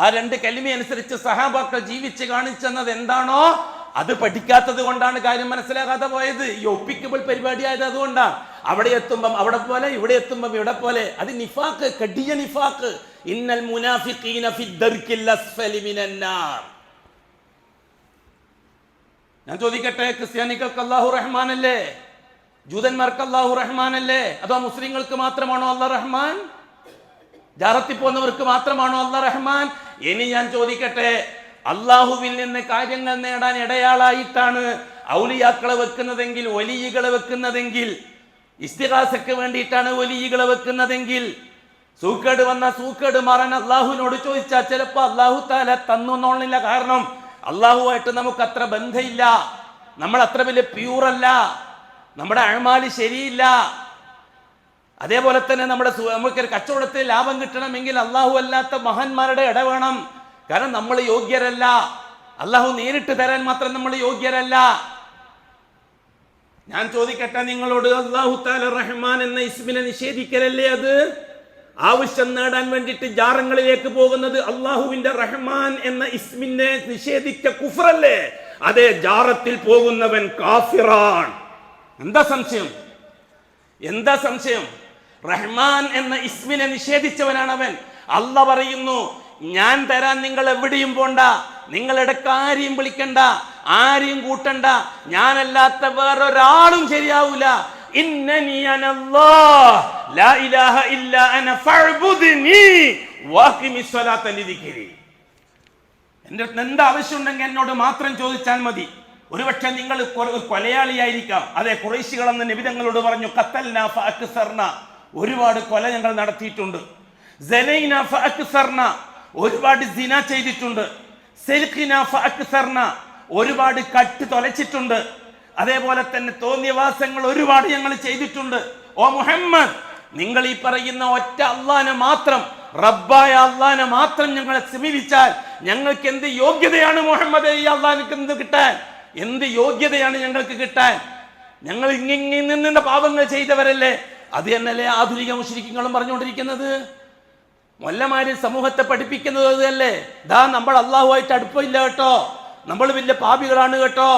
ആ 2 കലിമ അനുസരിച്ച് സഹാബാക്കൾ ജീവിച്ച് കാണിച്ചെന്നത് എന്താണോ അത് പഠിക്കാത്തത് കൊണ്ടാണ് കാര്യം മനസ്സിലാകാതെ പോയത്. ഈ ഒപ്പിക്കബിൾ പരിപാടി ആയത് അതുകൊണ്ടാണ്. അവിടെ എത്തുമ്പം അവിടെ പോലെ, ഇവിടെ എത്തുമ്പം ഇവിടെ പോലെ. അത് നിഫാഖ്, കടിയ നിഫാഖ്. ഇന്നൽ മുനാഫിഖീന ഫിദ്ദർക്കിൽ അസ്ഫലി മിനന്നാർ. ഞാൻ ചോദിക്കട്ടെ, ക്രിസ്ത്യാനികൾക്ക് അല്ലാഹു റഹ്മാനല്ലേ? ജൂതന്മാർക്ക് അല്ലാഹു റഹ്മാനല്ലേ? അതോ മുസ്ലിങ്ങൾക്ക് മാത്രമാണോ അല്ലാഹു റഹ്മാൻ? ജാറത്തിൽ പോകുന്നവർക്ക് മാത്രമാണോ അല്ലാഹു റഹ്മാൻ? ഇനി ഞാൻ ചോദിക്കട്ടെ, അള്ളാഹുവിൽ നിന്ന് കാര്യങ്ങൾ നേടാൻ ഇടയാളായിട്ടാണ് ഔലിയാക്കളെ വെക്കുന്നതെങ്കിൽ, വലിയകളെ വെക്കുന്നതെങ്കിൽ, ഇസ്തിഗാസക്ക് വേണ്ടിയിട്ടാണ് വലിയകളെ വെക്കുന്നതെങ്കിൽ, സൂക്കേട് വന്ന സൂക്കേട് മാറാൻ അള്ളാഹുവിനോട് ചോദിച്ചാൽ ചിലപ്പോൾ അള്ളാഹു തആല തന്നോന്നില്ല. കാരണം അള്ളാഹുവായിട്ട് നമുക്ക് അത്ര ബന്ധമില്ല, നമ്മൾ അത്ര വലിയ പ്യൂറല്ല, നമ്മുടെ അഅ്മാല് ശരിയില്ല. അതേപോലെ തന്നെ നമുക്കൊരു കച്ചവടത്തിൽ ലാഭം കിട്ടണമെങ്കിൽ അള്ളാഹു അല്ലാത്ത മഹാന്മാരുടെ ഇട വേണം. കാരണം നമ്മൾ യോഗ്യരല്ല, അള്ളാഹു നേരിട്ട് തരാൻ മാത്രം നമ്മൾ യോഗ്യരല്ല. ഞാൻ ചോദിക്കട്ടെ നിങ്ങളോട്, അല്ലാഹു തആല റഹ്മാൻ എന്ന ഇസ്മിനെ നിഷേധിക്കലല്ലേ അത്? ആവശ്യം നേടാൻ വേണ്ടിയിട്ട് ജാറങ്ങളിലേക്ക് പോകുന്നത് അള്ളാഹുവിന്റെ റഹ്മാൻ എന്ന ഇസ്മിനെ നിഷേധിച്ച കുഫ്റല്ലേ? അതേ, ജാറത്തിൽ പോകുന്നവൻ കാഫിറാൻ. എന്താ സംശയം? എന്താ സംശയം? റഹ്മാൻ എന്ന ഇസ്മിനെ നിഷേധിച്ചവനാണ് അവൻ. അല്ലാഹ് പറയുന്നു, ഞാൻ തരാൻ നിങ്ങൾ എവിടെയും പോണ്ട, നിങ്ങളിടക്ക് ആരെയും വിളിക്കണ്ട, ആരെയും കൂട്ടണ്ട, ഞാനല്ലാത്ത വേറൊരാളും ശരിയാവൂല. ഇന്നനി അനല്ലാഹ് ലാ ഇലാഹ ഇല്ലാ അന ഫഅ്ബുദ്നി വഖിമിസ് സ്വലാത്ത ലിദിക്രി. എൻ്റെ എന്താ ആവശ്യമുണ്ടെങ്കിൽ എന്നോട് മാത്രം ചോദിച്ചാൽ മതി. ഒരുപക്ഷെ നിങ്ങൾ കൊലയാളിയായിരിക്കാം. അതെ, ഖുറൈശികളെന്ന് നബി തങ്ങളോട് പറഞ്ഞു, ഖത്തൽനാ ഫഅക്സർന, ഒരുപാട് കൊല ഞങ്ങൾ നടത്തിയിട്ടുണ്ട്. സനൈന ഫഅക്സർന, ഒരുപാട് സിന ചെയ്തിട്ടുണ്ട്. സൽഖിന ഫഅക്സർന, ഒരുപാട് കട്ട് തൊലച്ചിട്ടുണ്ട്. അതേപോലെ തന്നെ തോന്നിയവാസങ്ങൾ ഒരുപാട് ഞങ്ങൾ ചെയ്തിട്ടുണ്ട്. ഓ മുഹമ്മദ്, നിങ്ങൾ ഈ പറയുന്ന ഒറ്റ അള്ളാനെ മാത്രം, റബ്ബായ അള്ളാനെ മാത്രം ഞങ്ങളെ സമീപിച്ചാൽ ഞങ്ങൾക്ക് എന്ത് യോഗ്യതയാണ് മുഹമ്മദ്? ഈ അള്ളാഹ്ക്ക് എന്ത് കിട്ടാൻ? എന്ത് യോഗ്യതയാണ് ഞങ്ങൾക്ക് കിട്ടാൻ? ഞങ്ങൾ ഇങ്ങനെ പാപങ്ങൾ ചെയ്തവരല്ലേ? അത് തന്നെയല്ലേ ആധുനിക മുശ്രിക്കുകളും പറഞ്ഞുകൊണ്ടിരിക്കുന്നത്. മൊല്ലമാര് സമൂഹത്തെ പഠിപ്പിക്കുന്നത് അത് അല്ലേ. ദാ നമ്മൾ അള്ളാഹുവായിട്ട് അടുപ്പമില്ല കേട്ടോ, നമ്മൾ വലിയ പാപികളാണ് കേട്ടോ,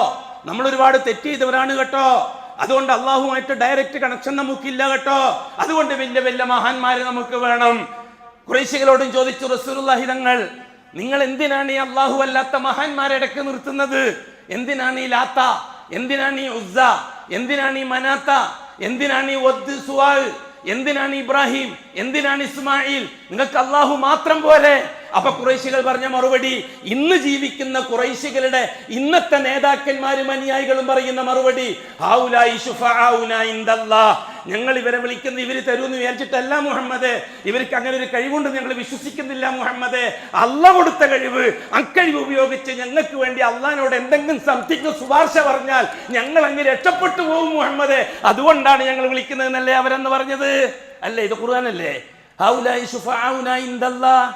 നമ്മൾ ഒരുപാട് തെറ്റ് ചെയ്തവരാണ് കേട്ടോ, അതുകൊണ്ട് അള്ളാഹുമായിട്ട് ഡയറക്റ്റ് കണക്ഷൻ നമുക്കില്ല കേട്ടോ, അതുകൊണ്ട് വലിയ വലിയ മഹാന്മാരെ നമുക്ക് വേണം. ഖുറൈശികളോടും ചോദിച്ചു റസൂലുള്ളാഹി തങ്ങൾ, നിങ്ങൾ എന്തിനാണ് ഈ അള്ളാഹു അല്ലാത്ത മഹാന്മാരെ ഇടയ്ക്ക് നിർത്തുന്നത്? എന്തിനാണ് ഈ ലാത്ത, എന്തിനാണ് ഈ ഉസ്സ, എന്തിനാണ് ഈ മനാത്ത, എന്തിനാണ് ഈ വദ് സുവാ, എന്തിനാണ് ഇബ്രാഹിം, എന്തിനാണ് ഇസ്മായിൽ? നിങ്ങൾക്ക് അള്ളാഹു മാത്രം പോരെ? അപ്പൊ ഖുറൈശികൾ പറഞ്ഞ മറുപടി, ഇന്ന് ജീവിക്കുന്ന ഖുറൈശികളുടെ ഇന്നത്തെ നേതാക്കന്മാരും അനുയായികളും പറയുന്ന മറുപടി, ഹൗലായി ശുഫാഉനാ ഇൻദല്ലാഹ്, ഞങ്ങൾ ഇവരെ വിളിക്കുന്ന ഇവര് തരൂന്ന് വിചാരിച്ചിട്ടല്ല മുഹമ്മദേ, ഇവർക്ക് അങ്ങനെ ഒരു കഴിവുണ്ട് ഞങ്ങൾ വിശ്വസിക്കുന്നില്ല മുഹമ്മദേ. അള്ളാഹ് കൊടുത്ത കഴിവ്, അക്കഴിവ് ഉപയോഗിച്ച് ഞങ്ങൾക്ക് വേണ്ടി അള്ളാഹിനോട് എന്തെങ്കിലും സംതിങ് ശുപാർശ പറഞ്ഞാൽ ഞങ്ങൾ അങ്ങ് രക്ഷപ്പെട്ടു പോകും മുഹമ്മദേ, അതുകൊണ്ടാണ് ഞങ്ങൾ വിളിക്കുന്നത് എന്നല്ലേ അവരെന്ന് പറഞ്ഞത് അല്ലേ? ഇത് ഖുർആനല്ലേ? ഹൗലായി ശുഫാഉനാ ഇൻദല്ലാഹ്,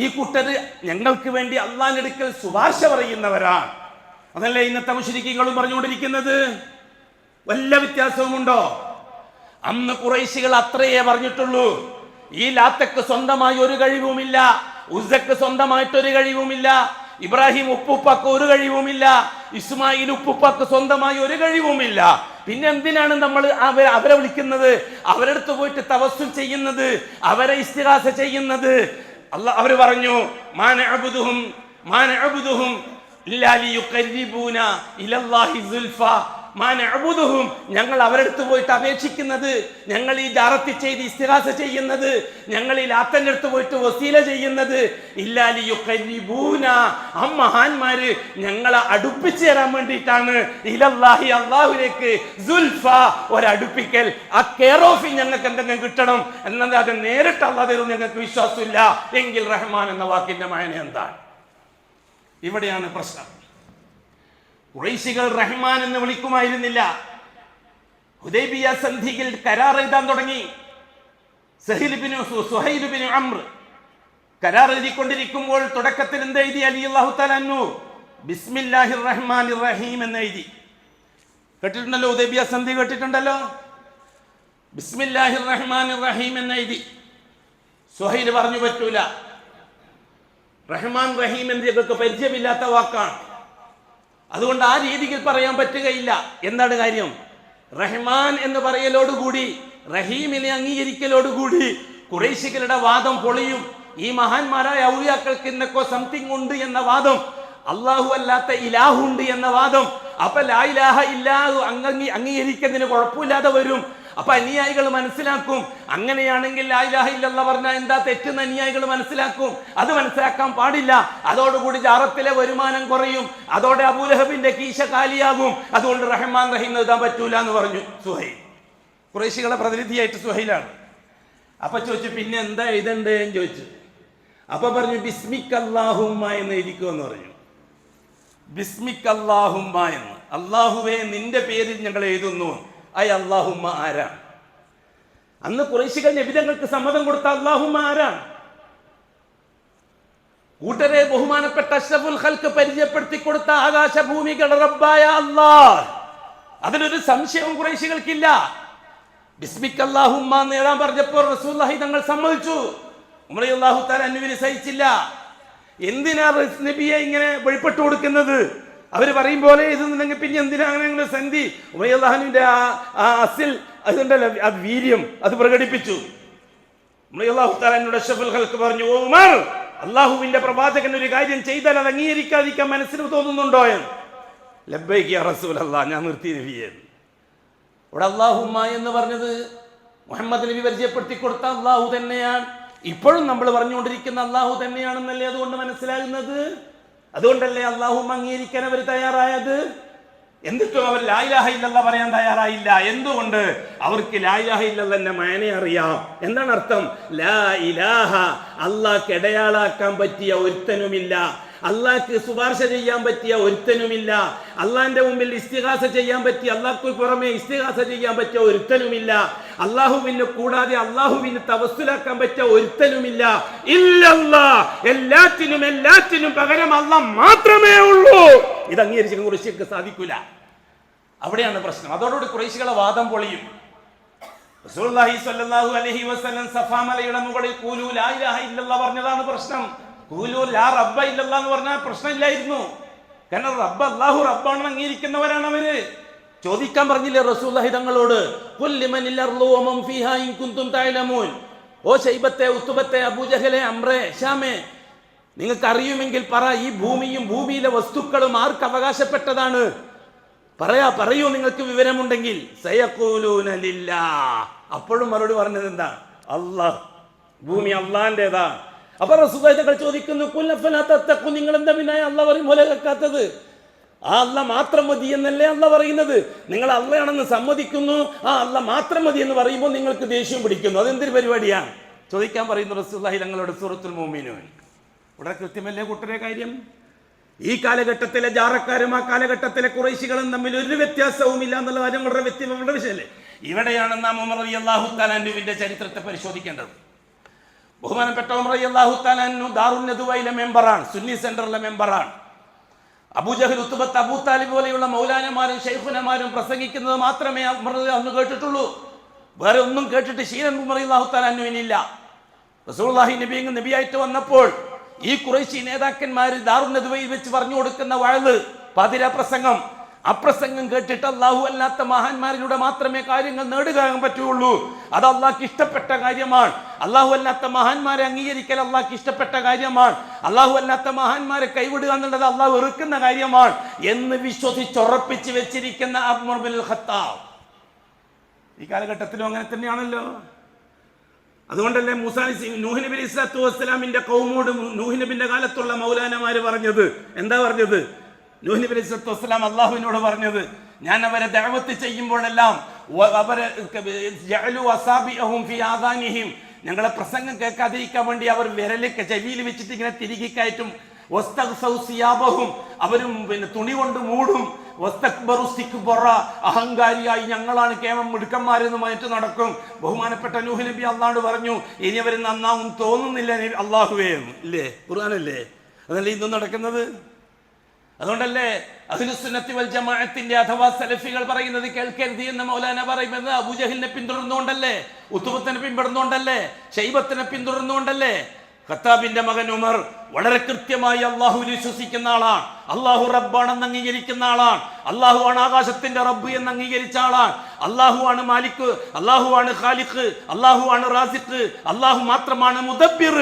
ഈ കൂട്ടര് ഞങ്ങൾക്ക് വേണ്ടി അള്ളാഹിന്റെ അടുക്കൽ ശുപാർശ പറയുന്നവരാണ്. അതല്ലേ ഇന്നത്തെ മുശ്രിക്കുകളും പറഞ്ഞുകൊണ്ടിരിക്കുന്നത്. വല്ല വ്യത്യാസവുമുണ്ടോ? അന്ന് ഖുറൈശികൾ അത്രയേ പറഞ്ഞിട്ടുള്ളൂ, ഈ ലാത്തക്ക് സ്വന്തമായി ഒരു കഴിവുമില്ല, ഉസ്സക്ക് സ്വന്തമായിട്ടൊരു കഴിവുമില്ല, ഇബ്രാഹിം ഉപ്പുപ്പാക്ക് ഒരു കഴിവുമില്ല, ഇസ്മായിൽ ഉപ്പുപ്പാക്ക് സ്വന്തമായി ഒരു കഴിവുമില്ല. പിന്നെ എന്തിനാണ് നമ്മൾ അവരെ വിളിക്കുന്നത്, അവരെടുത്ത് പോയിട്ട് തവസ്സുൽ ചെയ്യുന്നത്, അവരെ ഇസ്തിഗാസ ചെയ്യുന്നത്? അവര് പറഞ്ഞു, മാ നഅബുദുഹും ഇല്ലാ ലിയുഖർരിബൂന ഇലല്ലാഹി സുൽഫ, മാ നഅബുദുഹും, ഞങ്ങൾ അവരെടുത്ത് പോയിട്ട് അപേക്ഷിക്കുന്നത്, ഞങ്ങൾ ഈ ജാറത്തി ചെയ്ത് ഇസ്തിഗാസ ചെയ്യുന്നത്, ഞങ്ങൾ ഈ ലാത്തന്റെ അടുത്ത് പോയിട്ട് വസീല ചെയ്യുന്നത്, ഇല്ലാ ലിയുഖർരിബൂന, ആ മഹാന്മാര് ഞങ്ങളെ അടുപ്പിച്ചു തരാൻ വേണ്ടിയിട്ടാണ്, ഇലല്ലാഹി, അള്ളാഹുവിലേക്ക്, സുൽഫ, ഒരടുപ്പിക്കൽ, ആ കെയർ ഓഫ് ഞങ്ങൾക്ക് എന്തെങ്കിലും കിട്ടണം എന്നല്ലാതെ നേരിട്ട് അള്ളാഹ് തരും ഞങ്ങൾക്ക് വിശ്വാസമില്ല എങ്കിൽ റഹ്മാൻ എന്ന വാക്കിന്റെ മായന എന്താണ്? ഇവിടെയാണ് പ്രശ്നം. ഖുറൈശികൾ റഹ്മാൻ എന്ന് വിളിക്കുമായിരുന്നില്ല. ഹുദൈബിയ സന്ധിയിൽ കരാർ എഴുതാൻ തുടങ്ങി. സുഹൈൽ ബിൻ അംർ കരാർ എഴുതിക്കൊണ്ടിരിക്കുമ്പോൾ തുടക്കത്തിൽ എന്ത് എഴുതി? റളിയല്ലാഹു തആല അൻഹു ബിസ്മില്ലാഹിർ റഹ്മാനിർ റഹീം എന്ന് എഴുതി. കേട്ടിട്ടുണ്ടല്ലോ, ഹുദൈബിയ സന്ധി കേട്ടിട്ടുണ്ടല്ലോ. ബിസ്മില്ലാഹിർ റഹ്മാനിർ റഹീം എന്ന് എഴുതി. സുഹൈൽ പറഞ്ഞു പറ്റൂല, റഹ്മാൻ റഹീം എന്നൊക്കെ പരിചയമില്ലാത്ത വാക്കാണ്, അതുകൊണ്ട് ആ രീതിയിൽ പറയാൻ പറ്റുകയില്ല. എന്താണ് കാര്യം? റഹ്മാൻ എന്ന് പറയലോടുകൂടി, റഹീമിനെ അംഗീകരിക്കലോടുകൂടി ഖുറൈശികളുടെ വാദം പൊളിയും. ഈ മഹാന്മാരായ ഔലിയാക്കൾക്ക് ഇന്നൊക്കെ സംതിങ് ഉണ്ട് എന്ന വാദം, അള്ളാഹു അല്ലാത്ത ഇലാഹു ഉണ്ട് എന്ന വാദം, അപ്പൊ ലാ ഇലാഹ ഇല്ലാഹു അംഗീകരിക്കുന്നതിന് കുഴപ്പമില്ലാതെ വരും. അപ്പൊ അനുയായികൾ മനസ്സിലാക്കും, അങ്ങനെയാണെങ്കിൽ ലാ ഇലാഹ ഇല്ലല്ലാഹ് പറഞ്ഞാൽ എന്താ തെറ്റെന്ന് അനുയായികൾ മനസ്സിലാക്കും. അത് മനസ്സിലാക്കാൻ പാടില്ല. അതോടുകൂടി ജാറത്തിലെ വരുമാനം കുറയും, അതോടെ അബൂലഹബിന്റെ കീശ കാലിയാകും. അതുകൊണ്ട് റഹ്മാൻ റഹീം എഴുതാൻ പറ്റൂല എന്ന് പറഞ്ഞു സുഹൈൽ. ഖുറൈശികളെ പ്രതിനിധിയായിട്ട് സുഹൈലാണ്. അപ്പൊ ചോദിച്ചു, പിന്നെ എന്താ എഴുതണ്ടേ എന്ന് ചോദിച്ചു. അപ്പൊ പറഞ്ഞു ബിസ്മിക്കല്ലാഹുമ്മ എന്ന് എഴുതിക്കുമെന്ന് പറഞ്ഞു. ബിസ്മിക്കല്ലാഹുമ്മ എന്ന്, അള്ളാഹുവേ നിന്റെ പേരിൽ ഞങ്ങൾ എഴുതുന്നു. ഐ അല്ലാഹുമ്മ ആരാണ്? അന്ന് ഖുറൈശികൾ നബിതങ്ങൾക്ക് സമ്മതം കൊടുത്ത അല്ലാഹുമ്മ ആരാണ്? കൂട്ടരെ ബഹുമാനപ്പെട്ട അഷ്റഫുൽ ഖൽഖ് പരിചയപ്പെടുത്തി കൊടുത്ത ആകാശഭൂമികളുടെ റബ്ബായ അല്ലാഹ്. അതിലൊരു സംശയവും ഖുറൈശികൾക്കില്ല. ബിസ്മിക്കല്ലാഹുമ്മ എന്ന് എഴുതാൻ പറഞ്ഞപ്പോൾ റസൂലുള്ളാഹി തങ്ങൾ സമ്മതിച്ചു. ഉമർ റളിയല്ലാഹു തആല അൻഹുവിനെ സഹിച്ചില്ല. എന്തിനാ നബിയെ ഇങ്ങനെ വെളിപ്പെട്ടു കൊടുക്കുന്നത്? അവര് പറയും പോലെ ഇതെന്നുണ്ടെങ്കിൽ പിന്നെ എന്തിനാ അങ്ങനെ സന്ധി? ഉമയ്യല്ലാഹുവിന്റെ ആ അസിൽ അതുകൊണ്ടല്ല, അത് വീര്യം അത് പ്രകടിപ്പിച്ചു. ഉമയ്യല്ലാഹു തആല എന്നോട് അഷ്റഫുൽ ഖൽഖ് പറഞ്ഞു, ഓ ഉമർ, അള്ളാഹുവിന്റെ പ്രവാചകൻ ഒരു കാര്യം ചെയ്താൽ അത് അംഗീകരിക്കാതിരിക്കാൻ മനസ്സിന് തോന്നുന്നുണ്ടോ എന്ന്. ലബ്ബൈക യാ റസൂലല്ലാഹ്, ഞാൻ നിർത്തി നബിയെ. ഇവിടെ അല്ലാഹുമ്മ എന്ന് പറഞ്ഞത് മുഹമ്മദ് നബി പരിചയപ്പെടുത്തി കൊടുത്ത അള്ളാഹു തന്നെയാണ്. ഇപ്പോഴും നമ്മൾ പറഞ്ഞുകൊണ്ടിരിക്കുന്ന അള്ളാഹു തന്നെയാണെന്നല്ലേ അതുകൊണ്ട് മനസ്സിലാകുന്നത്. അതുകൊണ്ടല്ലേ അല്ലാഹുമ്മ അംഗീകരിക്കാൻ അവർ തയ്യാറായത്. എന്നിട്ടും അവർ ലാ ഇലാഹ ഇല്ലല്ലാഹ് പറയാൻ തയ്യാറായില്ല. എന്തുകൊണ്ട്? അവർക്ക് ലാ ഇലാഹ ഇല്ലല്ലാഹ് മഅന അറിയാം. എന്താണ് അർത്ഥം? ലാ ഇലാഹ, അല്ലാഹ്ക്ക് ഇടയാളാക്കാൻ പറ്റിയ ഒരുത്തനുമില്ല, അള്ളാഹ്ക്ക് ശുപാർശ ചെയ്യാൻ പറ്റിയ ഒരുത്തനുമില്ല, അള്ളാഹിന്റെ മുമ്പിൽ ഇസ്തിഗാസ ചെയ്യാൻ പറ്റിയ, അള്ളാഹ്ക്ക് പുറമെ ഇസ്തിഗാസ ചെയ്യാൻ പറ്റിയ ഒരുത്തനുമില്ല, അള്ളാഹുവിന് കൂടാതെ അള്ളാഹുവിന് തവസ്സുലാക്കാൻ പറ്റിയ ഒരുത്തനുമില്ല. ഇല്ലല്ലാഹ്, എല്ലാത്തിനും പകരം അള്ളാഹ് മാത്രമേ ഉള്ളൂ. ഇത് അംഗീകരിച്ച് ഖുറൈശിക്ക് സാധിക്കൂല. അവിടെയാണ് പ്രശ്നം. അതോടുകൂടി ഖുറൈശികളെ വാദം പൊളിയും. റസൂലുള്ളാഹി സ്വല്ലല്ലാഹു അലൈഹി വസല്ലം സഫാ മലയുടെ മുകളിൽ ഖൂലു ലാ ഇലാഹ ഇല്ലല്ലാഹ് പറഞ്ഞതാണ് പ്രശ്നം. ഖൂലു ലാ റബ്ബ ഇല്ലല്ലാഹ് എന്ന് പറഞ്ഞാൽ പ്രശ്നമില്ലായിരുന്നു. കാരണം റബ്ബ് അല്ലാഹു റബ്ബാണെന്ന് അംഗീകരിക്കുന്നവരാണ് അവര്. ചോദിക്കാൻ പറഞ്ഞില്ലേ റസൂലുള്ളാഹി തങ്ങളോട്, ഖുൽ ലിമനിൽ അർളു വമൻ ഫീഹാ ഇൻ കുൻതും തഅലമൂൻ. ഓ ശൈബത്തെ, ഉത്തുബത്തെ, അബൂജഹലെ, അംറേ, ഹിശാമേ, നിങ്ങൾക്ക് അറിയുമെങ്കിൽ പറ, ഈ ഭൂമിയും ഭൂമിയിലെ വസ്തുക്കളും ആർക്ക് അവകാശപ്പെട്ടതാണ്? പറയൂ നിങ്ങൾക്ക് വിവരമുണ്ടെങ്കിൽ. സയഖൂലൂന ലില്ലാഹ്. അപ്പോഴും മറുപടി പറഞ്ഞത് എന്താ? അല്ലാഹ്, ഭൂമി അള്ളാന്റേതാ. അപ്പൊ റസൂലുള്ളാഹി തങ്ങൾ ചോദിക്കുന്നു, ഖുൽ അഫലാ തത്തഖൂൻ, നിങ്ങൾ എന്താ പിന്നെ അള്ളാഹ് പറയും പോലെ കേൾക്കാത്തത്? ആ അള്ളാഹ് മാത്രം മതി എന്നല്ലേ അള്ളാഹ് പറയുന്നത്? നിങ്ങൾ അള്ളയാണെന്ന് സമ്മതിക്കുന്നു, ആ അള്ളാഹ് മാത്രം മതി എന്ന് പറയുമ്പോൾ നിങ്ങൾക്ക് ദേഷ്യം പിടിക്കുന്നു. അതെന്തൊരു പരിപാടിയാണ്? ചോദിക്കാൻ പറയുന്നു റസൂലുള്ളാഹി തങ്ങളോട് സൂറത്തുൽ മുഅ്മിനൂൻ. ഇവിടെ കൃത്യമല്ലേ കൂട്ടരെ കാര്യം? ഈ കാലഘട്ടത്തിലെ ജാറക്കാരും ആ കാലഘട്ടത്തിലെ ഖുറൈശികളും തമ്മിൽ ഒരു വ്യത്യാസവുമില്ല എന്നുള്ള കാര്യം വളരെ വിഷയമല്ലേ? ഇവിടെയാണ് നാം ഉമർ റളിയല്ലാഹു തആല അൻഹുവിന്റെ ചരിത്രത്തെ പരിശോധിക്കേണ്ടത്. ബഹുമാനപ്പെട്ട ഉമർ റളിയല്ലാഹു തആല അൻഹു ദാറുൻ നദുവയിലെ മെമ്പറാണ്, സുന്നി സെന്ററിലെ മെമ്പറാണ്. അബൂജഹൽ, ഉത്ബത്ത്, അബൂ താലിബ് പോലെയുള്ള മൗലാനമാരും ശൈഖുനമാരും പ്രസംഗിക്കുന്നത് മാത്രമേ ഉമർ അന്ന് കേട്ടിട്ടുള്ളൂ. വേറെ ഒന്നും കേട്ടിട്ട് ശീലൻ ഉമർ റളിയല്ലാഹു തആല അൻഹുവിനില്ല. റസൂലുള്ളാഹി നബിയായിട്ട് വന്നപ്പോൾ ഈ ഖുറൈശി നേതാക്കന്മാർ ദാറുൻ നദുവയിൽ വെച്ച് പറഞ്ഞു കൊടുക്കുന്ന വഅദ്, പാതിര പ്രസംഗം, അപ്രസംഗം കേട്ടിട്ട് അല്ലാഹു അല്ലാത്ത മഹാന്മാരിലൂടെ മാത്രമേ കാര്യങ്ങൾ നേടുകയാൻ പറ്റുള്ളൂ. അത് അള്ളാഹ്ക്ക് ഇഷ്ടപ്പെട്ട കാര്യമാണ്. അല്ലാഹു അല്ലാത്ത മഹാന്മാരെ അംഗീകരിക്കൽ അള്ളാഹ്ക്ക് ഇഷ്ടപ്പെട്ട കാര്യമാണ്. അല്ലാഹു അല്ലാത്ത മഹാന്മാരെ കൈവിടുക എന്നുള്ളത് അള്ളാഹു വെറുക്കുന്ന കാര്യമാണ് എന്ന് വിശ്വസിച്ചുറപ്പിച്ച് വെച്ചിരിക്കുന്ന ഉമർ ബിൻ ഖത്താബ് ഈ കാലഘട്ടത്തിലും അങ്ങനെ തന്നെയാണല്ലോ. അതുകൊണ്ടല്ലേ നൂഹ് നബി അലൈഹിസ്സലാത്തു വസ്സലാമിന്റെ ഖൗമോട് നൂഹ് നബിന്റെ കാലത്തുള്ള മൗലാനമാര് പറഞ്ഞത് എന്താ പറഞ്ഞത്? നൂഹ് നബി അലൈഹിസ്സലാത്തു വസ്സലാം അള്ളാഹുവിനോട് പറഞ്ഞത്, ഞാൻ അവരെ ദഅവത്ത് ചെയ്യുമ്പോഴെല്ലാം അവരെ ഞങ്ങളെ പ്രസംഗം കേൾക്കാതിരിക്കാൻ വേണ്ടി അവർ വിരലൊക്കെ ചെവിയിൽ വെച്ചിട്ട് ഇങ്ങനെ തിരികെ കയറ്റും. അവരും പിന്നെ തുണി കൊണ്ട് മൂടും. അഹങ്കാരിയായി ഞങ്ങളാണ് കേവലം മിടുക്കന്മാരെന്ന് പറഞ്ഞിട്ട് നടക്കും. ബഹുമാനപ്പെട്ട നൂഹ് നബി അള്ളാഹുവോട് പറഞ്ഞു, ഇനി അവർ നന്നാവും തോന്നുന്നില്ല അള്ളാഹുവേ ഇല്ലേ? ഖുർആനല്ലേ? അതല്ലേ ഇന്നും നടക്കുന്നത്? അതുകൊണ്ടല്ലേ അഹ്ലുസുന്നത്തി വൽ ജമാഅത്തിന്റെ അഥവാ സലഫികൾ പറയുന്നത് കേൾക്കരുത് എന്ന് മൗലാന പറയുന്നത് അബൂജഹലിനെ പിന്തുടർന്നുകൊണ്ടല്ലേ, ഉത്ബത്തിനെ പിന്തുടർന്നുകൊണ്ടല്ലേ, ശൈബത്തിനെ പിന്തുടർന്നുകൊണ്ടല്ലേ. ഖത്താബിന്റെ മകൻ ഉമർ വളരെ കൃത്യമായി അള്ളാഹുവിൽ വിശ്വസിക്കുന്ന ആളാണ്. അള്ളാഹു റബ്ബാണെന്ന് അംഗീകരിക്കുന്ന ആളാണ്. അള്ളാഹു ആണ് ആകാശത്തിന്റെ റബ്ബ് എന്ന് അംഗീകരിച്ച ആളാണ്. അള്ളാഹു ആണ് മാലിക്, അള്ളാഹു ആണ് ഖാലിഖ്, അള്ളാഹു ആണ് റാസിഖ്, അള്ളാഹു മാത്രമാണ് മുദബ്ബിർ,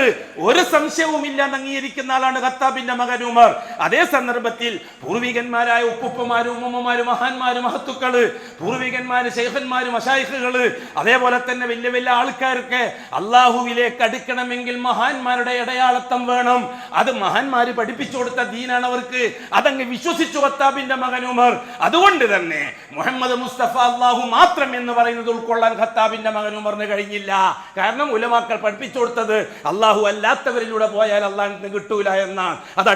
ഒരു സംശയവും ഇല്ല എന്ന് അംഗീകരിക്കുന്ന ആളാണ് ഖത്താബിന്റെ മകൻ ഉമർ. അതേ സന്ദർഭത്തിൽ പൂർവികന്മാരായ ഉപ്പുപ്പമാരും ഉമ്മമാരും മഹാന്മാരും മഹത്തുക്കള്, പൂർവികന്മാര് ശൈഖന്മാരും മശായിഖുകള്, അതേപോലെ തന്നെ വലിയ വലിയ ആൾക്കാർക്ക് അള്ളാഹുവിലേക്ക് അടുക്കണമെങ്കിൽ മഹാന്മാരുടെ ഇടയാളത്വം വേണം. അത് മഹാന്മാര് പഠിപ്പിച്ചു കൊടുത്ത ദീനാണ് അവർക്ക്. അതങ്ങ് വിശ്വസിച്ചു ഖത്താബിന്റെ മകൻ ഉമർ. അതുകൊണ്ട് തന്നെ മുഹമ്മദ് മുസ്തഫ അള്ളാഹു മാത്രം എന്ന് പറയുന്നത് ഉൾക്കൊള്ളാൻ ഖത്താബിന്റെ മകൻ ഉമറിന് കഴിഞ്ഞില്ല. കാരണം ഉലമാക്കൾ പഠിപ്പിച്ചു കൊടുത്തത് അള്ളാഹു അല്ലാത്തവരിലൂടെ പോയാൽ അള്ളാഹിന് കിട്ടൂല എന്നാണ്. അത്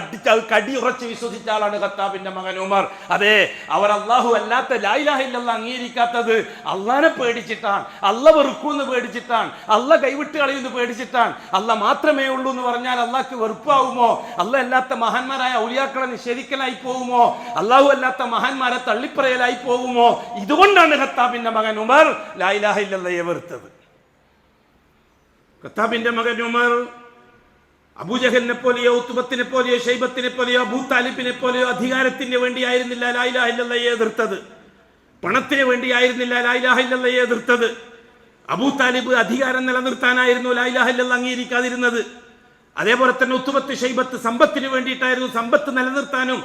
കടിയുറച്ച് വിശ്വസിച്ച ആളാണ് ഖത്താബിന്റെ മകൻ ഉമർ. അതെ, അവർ അള്ളാഹു അല്ലാത്ത ലാ ഇലാഹ ഇല്ലല്ലാഹ് അംഗീകരിക്കാത്തത് അള്ളാഹിനെ പേടിച്ചിട്ടാണ്, അള്ളാഹ് വെറുക്കൂന്ന് പേടിച്ചിട്ടാണ്, അള്ളാഹ് കൈവിട്ട് കളയുമെന്ന് പേടിച്ചിട്ടാണ്. അള്ളാഹ് മാത്രമേ ഉള്ളൂ എന്ന് പറഞ്ഞാൽ അള്ളാഹ്ക്ക് വെറുപ്പാവുമോ? അള്ളാഹ് അല്ലാത്ത മഹാന്മാരായ ഔലിയാക്കളെ നിഷേധിക്കലായി പോകുമോ? അള്ളാഹു അല്ലാത്ത മഹാന്മാരെ തള്ളിപ്പറയലായി പോകുമോ? ഇതുകൊണ്ടാണ് ഖത്താബിന്റെ മകൻ ഉമർ ലാ ഇലാഹ ഇല്ലല്ലാഹയെ വെറുത്തത്. ഖത്താബിന്റെ മകൻ ഉമർ അബൂജഹലിനെ പോലെയോ ഉത്ബത്തിനെ പോലെയോ ശൈബത്തിനെ പോലെയോ അബൂ താലിബിനെ പോലെയോ അധികാരത്തിന് വേണ്ടിയായിരുന്നില്ല ലാ ഇലാഹ ഇല്ലല്ലാഹയെ എതിർത്തത്. പണത്തിന് വേണ്ടിയായിരുന്നില്ല ലാ ഇലാഹ ഇല്ലല്ലാഹയെ എതിർത്തത്. അബൂ താലിബ് അധികാരം നിലനിർത്താനായിരുന്നു ലാ ഇലാഹ ഇല്ലല്ലാഹ് അംഗീകരിക്കാതിരുന്നത്. അതേപോലെ തന്നെ ഉത്ബത്ത് ശൈബത്ത് സമ്പത്തിന് വേണ്ടിയിട്ടായിരുന്നു, സമ്പത്ത് നിലനിർത്താനും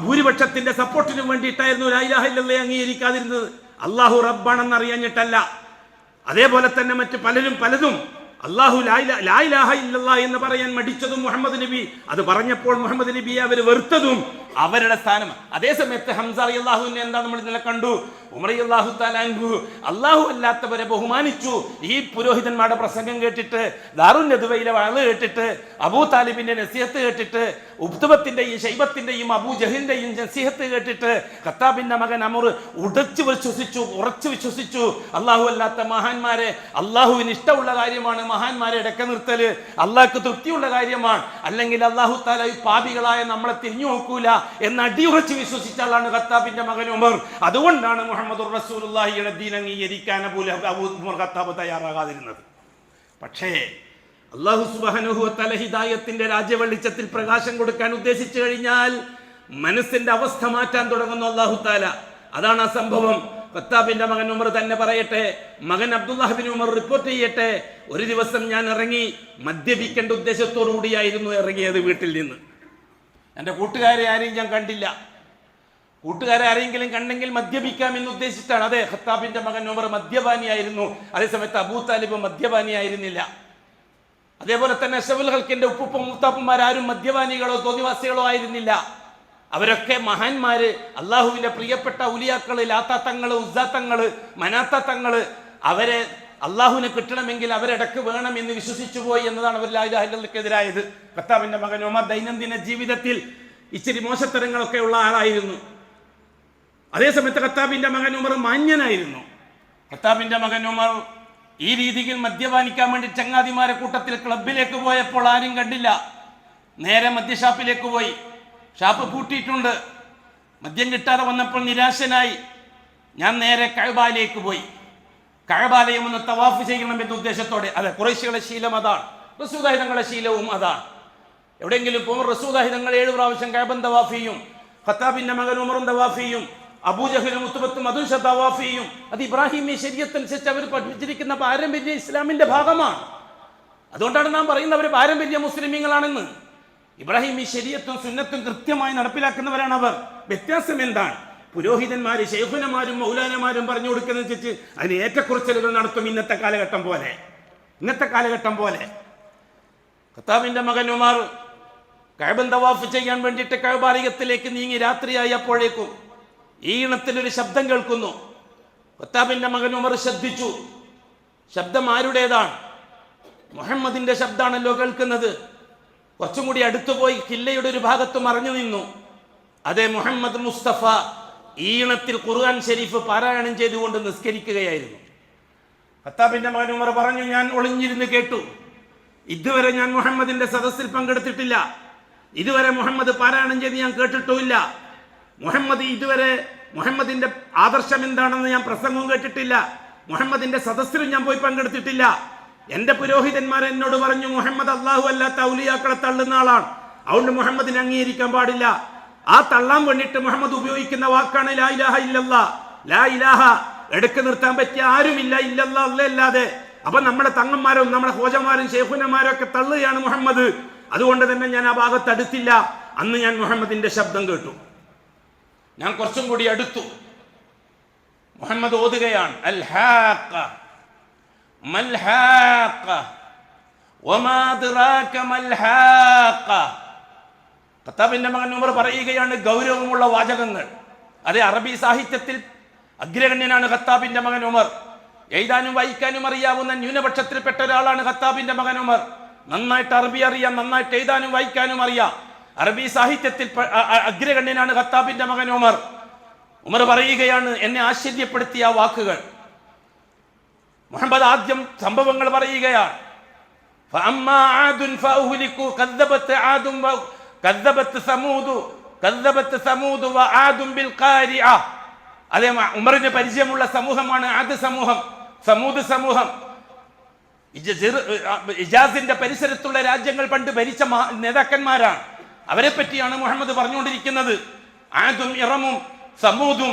ഭൂരിപക്ഷത്തിന്റെ സപ്പോർട്ടിനും വേണ്ടിയിട്ടായിരുന്നു ലാ ഇലാഹ ഇല്ലല്ലാഹ് അംഗീകരിക്കാതിരുന്നത്. അള്ളാഹു റബ്ബാണെന്ന് അറിയാഞ്ഞിട്ടല്ല. അതേപോലെ തന്നെ മറ്റ് പലതും അള്ളാഹു ലാ ഇലാഹ ഇല്ലല്ലാഹ് എന്ന് പറയാൻ മടിച്ചതും മുഹമ്മദ് നബി അത് പറഞ്ഞപ്പോൾ മുഹമ്മദ് നബിയെ അവർ വെറുത്തതും അവരുടെ സ്ഥാനം. അതേ സമയത്ത് ഹംസ റളിയല്ലാഹുവിനെ എന്താ നമ്മൾ ഇന്നലെ കണ്ടു? ഉമർ റളിയല്ലാഹു തആല അൻഹു അള്ളാഹു അല്ലാത്തവരെ ബഹുമാനിച്ചു. ഈ പുരോഹിതന്മാരുടെ പ്രസംഗം കേട്ടിട്ട്, ദാറുൻ നദുവയിലെ വഅദ് കേട്ടിട്ട്, അബൂ താലിബിന്റെ നസീഹത്ത് കേട്ടിട്ട്, ഉത്ബത്തിന്റെയും ശൈബത്തിന്റെയും അബൂ ജഹലിന്റെയും നസീഹത്ത് കേട്ടിട്ട് ഖത്താബിന്റെ മകൻ ഉമർ ഉറച്ചു വിശ്വസിച്ചു. അള്ളാഹു അല്ലാത്ത മഹാന്മാരെ, അള്ളാഹുവിന് ഇഷ്ടമുള്ള കാര്യമാണ് മഹാന്മാരെ ഇടയ്ക്ക് നിർത്തല്, അള്ളാഹ്ക്ക് തൃപ്തിയുള്ള കാര്യമാണ്. അല്ലെങ്കിൽ അള്ളാഹു തആല ഈ പാപികളായ നമ്മളെ തിരിഞ്ഞു നോക്കൂല, എന്ന് അടിയുറച്ച് വിശ്വസിച്ച ആളാണ് ഖത്താബിന്റെ മകൻ ഉമർ. അതുകൊണ്ടാണ് മുഹമ്മദുർ റസൂലുള്ളാഹിയുടെ ദീൻ അംഗീകരിക്കാൻ ഉമർ ഖത്താബ് തയ്യാറാകാതിരുന്നത്. പക്ഷേ അല്ലാഹു സുബ്ഹാനഹു വ തആല ഹിദായത്തിന്റെ രാജ്യവെളിച്ചത്തിൽ പ്രകാശം കൊടുക്കാൻ ഉദ്ദേശിച്ചു കഴിഞ്ഞാൽ മനസ്സിന്റെ അവസ്ഥ മാറ്റാൻ തുടങ്ങുന്നു അല്ലാഹു തആല. അതാണ് ആ സംഭവം. ഖത്താബിന്റെ മകൻ ഉമർ തന്നെ പറയട്ടെ, മകൻ അബ്ദുല്ലാഹ് ബിൻ ഉമർ റിപ്പോർട്ട് ചെയ്യട്ടെ, ഒരു ദിവസം ഞാൻ ഇറങ്ങി മദ്യപിക്കേണ്ട ഉദ്ദേശത്തോടു കൂടിയായിരുന്നു ഇറങ്ങിയത് വീട്ടിൽ നിന്ന്. എൻ്റെ കൂട്ടുകാരെ ആരെയും ഞാൻ കണ്ടില്ല. കൂട്ടുകാരെ ആരെങ്കിലും കണ്ടെങ്കിൽ മദ്യപിക്കാമെന്ന് ഉദ്ദേശിച്ചാണ്. അതെ, ഖത്താബിന്റെ മകൻ ഉമർ മദ്യപാനിയായിരുന്നു. അതേസമയത്ത് അബൂ താലിബ് മദ്യപാനിയായിരുന്നില്ല. അതേപോലെ തന്നെ അഷ്റഫുൽ ഖൽക്കിന്റെ ഉപ്പുപ്പും മൂത്താപ്പന്മാരും മദ്യപാനികളോ തോന്നിവാസികളോ ആയിരുന്നില്ല. അവരൊക്കെ മഹാന്മാര്, അള്ളാഹുവിന്റെ പ്രിയപ്പെട്ട ഉലിയാക്കള്, ലാത്താത്തങ്ങള്, ഉസ്സാത്തങ്ങള്, മനാത്താത്തങ്ങള്. അവരെ അള്ളാഹുവിനെ കിട്ടണമെങ്കിൽ അവരിടക്ക് വേണം എന്ന് വിശ്വസിച്ചു പോയി എന്നതാണ് അവർ ലാ ഇലാഹ ഇല്ലല്ലാഹ്ക്കെതിരായത്. ഖത്താബിന്റെ മകൻ ഉമർ ദൈനംദിന ജീവിതത്തിൽ ഇച്ചിരി മോശത്തരങ്ങളൊക്കെ ഉള്ള ആളായിരുന്നു. അതേസമയത്ത് ഖത്താബിന്റെ മകൻ ഉമർ മാന്യനായിരുന്നു. ഖത്താബിന്റെ മകൻ ഉമർ ഈ രീതിയിൽ മദ്യപാനിക്കാൻ വേണ്ടി ചങ്ങാതിമാരെ കൂട്ടത്തിൽ ക്ലബിലേക്ക് പോയപ്പോൾ ആരും കണ്ടില്ല. നേരെ മദ്യഷാപ്പിലേക്ക് പോയി. ഷാപ്പ് പൂട്ടിയിട്ടുണ്ട്. മദ്യം കിട്ടാതെ വന്നപ്പോൾ നിരാശനായി ഞാൻ നേരെ കഅബയിലേക്ക് പോയി. കഅബാലയം ഒന്ന് തവാഫ് ചെയ്യണം എന്ന ഉദ്ദേശത്തോടെ. അതെ, ഖുറൈശികളുടെ ശീലം അതാണ്, റസൂലുള്ളാഹി തങ്ങളുടെ ശീലവും അതാണ്. എവിടെയെങ്കിലും പോകുമ്പോൾ റസൂലുള്ളാഹി തങ്ങൾ 7 പ്രാവശ്യം കഅബൻ തവാഫ് ചെയ്യും. ഖത്താബിന്റെ മകൻ ഉമറും തവാഫ് ചെയ്യും. അബൂജഹലും ഉത്ബത്തും അതും തവാഫ് ചെയ്യും. അത് ഇബ്രാഹിമി ശരീഅത്തനുസരിച്ച് അവർ പഠിപ്പിച്ചിരിക്കുന്ന പാരമ്പര്യ ഇസ്ലാമിന്റെ ഭാഗമാണ്. അതുകൊണ്ടാണ് നാം പറയുന്നത് അവർ പാരമ്പര്യ മുസ്ലിമീങ്ങളാണെന്ന്. ഇബ്രാഹിമി ശരീഅത്തും സുന്നത്തും കൃത്യമായി നടപ്പിലാക്കുന്നവരാണ് അവർ. വ്യത്യാസം എന്താണ്? പുരോഹിതന്മാര്, ശൈഖുനമാരും മൗലാനമാരും പറഞ്ഞു കൊടുക്കുന്നതനുസരിച്ച് അതിന് ഏറ്റക്കുറച്ചിലുകൾ നടത്തും. ഇന്നത്തെ കാലഘട്ടം പോലെ ഖത്താബിന്റെ മകൻ ഉമർ കഅബൻ തവാഫ് ചെയ്യാൻ വേണ്ടിയിട്ട് കഅബാലയത്തിലേക്ക് നീങ്ങി. രാത്രിയായി. അപ്പോഴേക്കും ഈണത്തിലൊരു ശബ്ദം കേൾക്കുന്നു. ഖത്താബിന്റെ മകൻ ഉമർ ശ്രദ്ധിച്ചു. ശബ്ദം ആരുടേതാണ്? മുഹമ്മദിന്റെ ശബ്ദമാണല്ലോ കേൾക്കുന്നത്. കുറച്ചും കൂടി അടുത്തുപോയി കില്ലയുടെ ഒരു ഭാഗത്ത് മറഞ്ഞു നിന്നു. അതെ, മുഹമ്മദ് മുസ്തഫ ഈണത്തിൽ ഖുർആൻ ഷരീഫ് പാരായണം ചെയ്തുകൊണ്ട് നിസ്കരിക്കുകയായിരുന്നു. ഖത്താബിന്റെ മകൻ ഉമർ പറഞ്ഞു, ഞാൻ ഒളിഞ്ഞിരുന്ന് കേട്ടു. ഇതുവരെ ഞാൻ മുഹമ്മദിന്റെ സദസ്സിൽ പങ്കെടുത്തിട്ടില്ല. ഇതുവരെ മുഹമ്മദ് പാരായണം ചെയ്ത് ഞാൻ കേട്ടിട്ടുമില്ല. മുഹമ്മദിന്റെ ആദർശം എന്താണെന്ന് ഞാൻ പ്രസംഗവും കേട്ടിട്ടില്ല. മുഹമ്മദിന്റെ സദസ്സിലും ഞാൻ പോയി പങ്കെടുത്തിട്ടില്ല. എന്റെ പുരോഹിതന്മാർ എന്നോട് പറഞ്ഞു, മുഹമ്മദ് അള്ളാഹു അല്ലാത്ത ഔലിയാക്കളെ തള്ളുന്ന ആളാണ്, അതുകൊണ്ട് മുഹമ്മദിനെ അംഗീകരിക്കാൻ പാടില്ല. ആ തള്ളാൻ വേണ്ടിയിട്ട് മുഹമ്മദ് ഉപയോഗിക്കുന്ന വാക്കാണ് ലാ ഇലാഹ ഇല്ലല്ലാഹ്. ലാ ഇലാഹ എടുക്ക് നിർത്താൻ പറ്റിയ ആരുമില്ല, ഇല്ലല്ലാഹ് അല്ലാതെ. അപ്പൊ നമ്മുടെ തങ്ങന്മാരും നമ്മുടെ ഹോജമാരും ശൈഖുനമാരും ഒക്കെ തള്ളുകയാണ് മുഹമ്മദ്. അതുകൊണ്ട് തന്നെ ഞാൻ ആ ഭാഗത്ത് അടുത്തില്ല. അന്ന് ഞാൻ മുഹമ്മദിന്റെ ശബ്ദം കേട്ടു. ഞാൻ കുറച്ചും കൂടി അടുത്തു. മുഹമ്മദ് ഓതുകയാണ്, അൽ ഹാഖ മൽ ഹാഖ വമാ അദ്റാക മൽ ഹാഖ. ഖത്താബിന്റെ മകൻ ഉമർ പറയുകയാണ് ഗൗരവമുള്ള വാചകങ്ങൾ. അതെ, അറബി സാഹിത്യത്തിൽ അഗ്രഗണ്യനാണ് ഖത്താബിന്റെ മകൻ ഉമർ. എഴുതാനും വായിക്കാനും അറിയാവുന്ന ന്യൂനപക്ഷത്തിൽപ്പെട്ട ഒരാളാണ് ഖത്താബിന്റെ മകൻ ഉമർ. നന്നായിട്ട് അറബി അറിയാം, നന്നായിട്ട് എഴുതാനും വായിക്കാനും അറിയാം. അറബി സാഹിത്യത്തിൽ അഗ്രഗണ്യനാണ് ഖത്താബിന്റെ മകൻ ഉമർ. ഉമർ പറയുകയാണ് എന്നെ ആശ്ചര്യപ്പെടുത്തിയ വാക്കുകൾ. മുഹമ്മദ് ആദ്യം സംഭവങ്ങൾ പറയുകയാണ്. അതേ, ഉമറിന് പരിചയമുള്ള സമൂഹമാണ് ആദ് സമൂഹം, സമൂദ് സമൂഹം. ഇജാസിന്റെ പരിസരത്തുള്ള രാജ്യങ്ങൾ പണ്ട് ഭരിച്ച നേതാക്കന്മാരാണ്. അവരെ പറ്റിയാണ് മുഹമ്മദ് പറഞ്ഞുകൊണ്ടിരിക്കുന്നത്. ആദും ഇറമും സമൂദും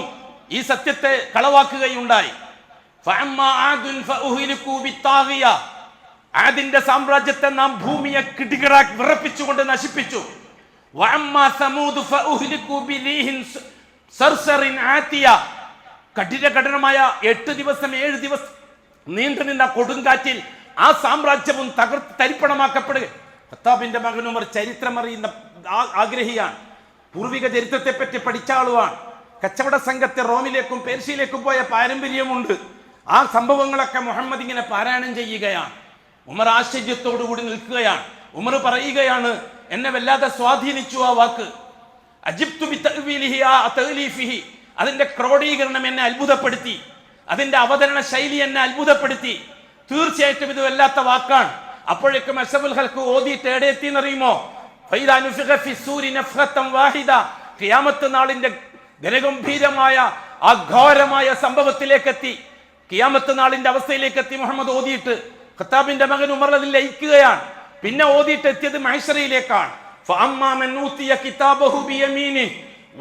ഈ സത്യത്തെ കളവാക്കുകയുണ്ടായി. ആദിന്റെ സാമ്രാജ്യത്തെ നാം ഭൂമിയെ കിടികിടാക്കി വിറപ്പിച്ചുകൊണ്ട് നശിപ്പിച്ചു. കഠിനമായ 8 ദിവസം 7 ദിവസം നീണ്ടു നിന്ന കൊടുങ്കാറ്റിൽ ആ സാമ്രാജ്യവും തരിപ്പണമാക്കപ്പെടുക. ഖത്താബിന്റെ മകൻ ഉമർ ചരിത്രമറിയുന്ന ആഗ്രഹിയാണ്. പൂർവിക ചരിത്രത്തെ പറ്റി പഠിച്ച ആളുമാണ്. കച്ചവട സംഘത്തെ റോമിലേക്കും പേർഷ്യയിലേക്കും പോയ പാരമ്പര്യമുണ്ട്. ആ സംഭവങ്ങളൊക്കെ മുഹമ്മദ് ഇങ്ങനെ പാരായണം ചെയ്യുകയാണ്. ഉമർ ആശ്ചര്യത്തോടുകൂടി നിൽക്കുകയാണ്. ഉമർ പറയുകയാണ്, എന്നെ വല്ലാതെ സ്വാധീനിച്ചു ആ വാക്ക്. അജിബ്തു ബിതഅ്വീലിഹി തഅലീഫിഹി, അതിന്റെ ക്രോഡീകരണം എന്നെ അത്ഭുതപ്പെടുത്തി. അതിന്റെ അവതരണ ശൈലി എന്നെ അത്ഭുതപ്പെടുത്തി. തീർച്ചയായിട്ടും ഇത് വല്ലാത്ത വാക്കാണ്. അപ്പോഴേക്കും അഷ്റഫുൽ ഖൽഖ് ഓതിയിട്ട് എവിടെ എത്തിയെന്നറിയുമോ? ഫൈദാ നുഫിഖ ഫിസ്സൂരി നഫ്ഖതൻ വാഹിദ ഖിയാമത്ത് നാളിന്റെ ഗനഗംഭീരമായ അഘോരമായ സംഭവത്തിലേക്ക് എത്തി. ഖിയാമത്ത് നാളിന്റെ അവസ്ഥയിലേക്ക് എത്തി. മുഹമ്മദ് ഓതിയിട്ട് ഖത്താബിന്റെ മകൻ ഉമർ അതിൽ ലയിക്കുകയാണ്. പിന്നെ ഓതിയിട്ട് എത്തിയത് മഹ്ശറിയിലേക്കാണ്.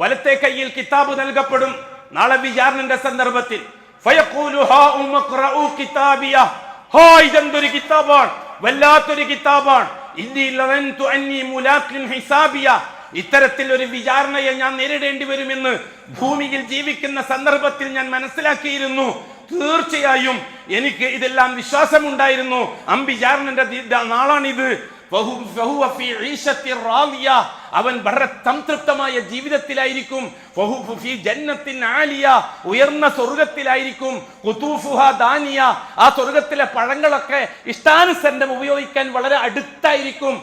വലത്തെ കയ്യിൽ കിതാബ് നൽകപ്പെടും നാളെ വിചാരണന്റെ സന്ദർഭത്തിൽ. ഇതെന്തൊരു കിതാബാണ്, വല്ലാത്തൊരു കിതാബാണ്. ഇത്തരത്തിൽ ഒരു വിചാരണയെ ഞാൻ നേരിടേണ്ടി വരുമെന്ന് ഭൂമിയിൽ ജീവിക്കുന്ന സന്ദർഭത്തിൽ ഞാൻ മനസ്സിലാക്കിയിരുന്നു. തീർച്ചയായും എനിക്ക് ഇതെല്ലാം വിശ്വാസമുണ്ടായിരുന്നു. അംബിചാരണന്റെ നാളാണിത്. അവൻ വളരെ സംതൃപ്തമായ ജീവിതത്തിലായിരിക്കും. ഉയർന്ന സ്വർഗത്തിലായിരിക്കും. ആ സ്വർഗത്തിലെ പഴങ്ങളൊക്കെ ഇഷ്ടാനുസരണം ഉപയോഗിക്കാൻ വളരെ അടുത്തായിരിക്കും.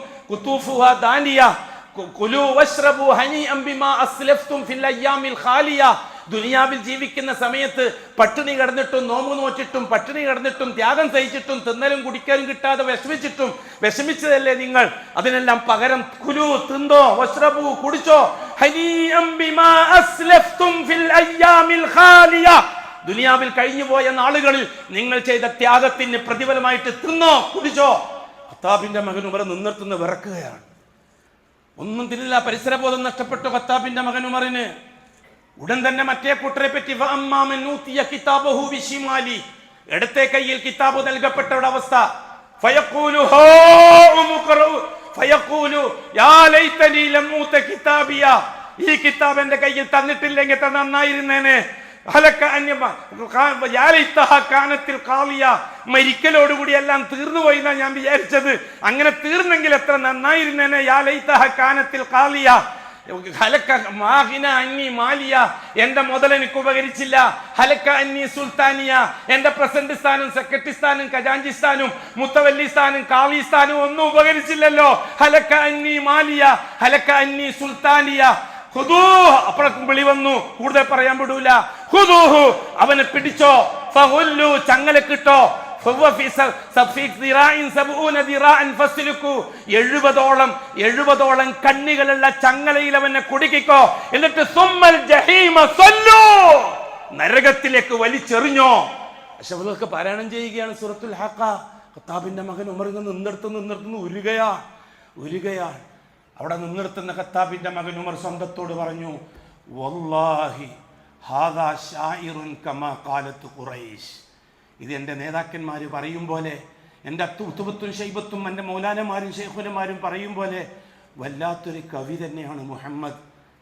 ദുനിയാവിൽ ജീവിക്കുന്ന സമയത്ത് പട്ടിണി കിടന്നിട്ടും നോമ്പ് നോച്ചിട്ടും പട്ടിണി കിടന്നിട്ടും ത്യാഗം സഹിച്ചിട്ടും തിന്നലും കുടിക്കാനും കിട്ടാതെ വിഷമിച്ചതല്ലേ നിങ്ങൾ? അതിനെല്ലാം പകരം കുലു, തിന്നോ, വശ്രബു, കുടിച്ചോ. ദുനിയാവിൽ കഴിഞ്ഞുപോയ നാളുകളിൽ നിങ്ങൾ ചെയ്ത ത്യാഗത്തിന് പ്രതിഫലമായിട്ട് തിന്നോ, കുടിച്ചോ. ഖത്താബിന്റെ മകൻ ഉമർ നിന്നിർത്തുന്ന വിറക്കുകയാണ്. ഒന്നും തിന്നില്ല. പരിസരബോധം നഷ്ടപ്പെട്ടു ഖത്താബിന്റെ മകൻ ഉമറിന്. ഉടൻ തന്നെ മറ്റേ കൂട്ടരെ പറ്റി ഇടത്തെ കയ്യിൽ കിതാബ് നൽകപ്പെട്ടവരുടെ അവസ്ഥ. ഈ കിതാബ് എന്റെ കയ്യിൽ തന്നിട്ടില്ലെങ്കിൽ നന്നായിരുന്നേനെ. മരിക്കലോടുകൂടി എല്ലാം തീർന്നുപോയി എന്നാ ഞാൻ വിചാരിച്ചത്. അങ്ങനെ തീർന്നെങ്കിൽ എത്ര നന്നായിരുന്നേനെ. എന്റെ മുതൽ എനിക്ക് ഉപകരിച്ചില്ല. ഹലക്ക അന്നി സുൽത്താനിയ, എന്റെ പ്രസിഡന്റ് സ്ഥാനം, സെക്രട്ടറി സ്ഥാനം, ഖജാൻജി സ്ഥാനം, മുത്തവല്ലി സ്ഥാനം, കാളി സ്ഥാനം ഒന്നും ഉപകരിച്ചില്ലല്ലോ. ഹലക്ക അന്നി മാലിയ, ഹലക്ക അന്നി സുൽത്താനിയ. അപ്പോഴേക്കും വിളി വന്നു. കൂടുതൽ പറയാൻ വിടൂല. അവനെ പിടിച്ചോ, ചങ്ങലക്കിട്ടോ. 70ഓളം കണ്ണികളുള്ള ചങ്ങലയിൽ അവനെ കുടുക്കിക്കോ. എന്നിട്ട് നരകത്തിലേക്ക് വലിച്ചെറിഞ്ഞോ. അഷ്റഫുൽ പാരായണം ചെയ്യുകയാണ് സൂറത്തുൽ ഹഖ. ഖത്താബിന്റെ മകൻ ഉമർ നിന്നിടത്തുനിന്ന് ഉരുകയാണ്. അവിടെ നിന്നിടത്തുന്ന ഖത്താബിന്റെ മകൻ ഉമർ സ്വന്തത്തോട് പറഞ്ഞു, വല്ലാഹി ഹാദാ ശാഇറുൻ കമാ ഖാലത്ത് ഖുറൈശ്. ഇത് എൻ്റെ നേതാക്കന്മാർ പറയും പോലെ, എൻ്റെ ഉത്തുബത്തും ഷൈബത്തും എൻ്റെ മൗലാനമാരും ഷെയ്ഖുനമാരും പറയും പോലെ വല്ലാത്തൊരു കവി തന്നെയാണ് മുഹമ്മദ്.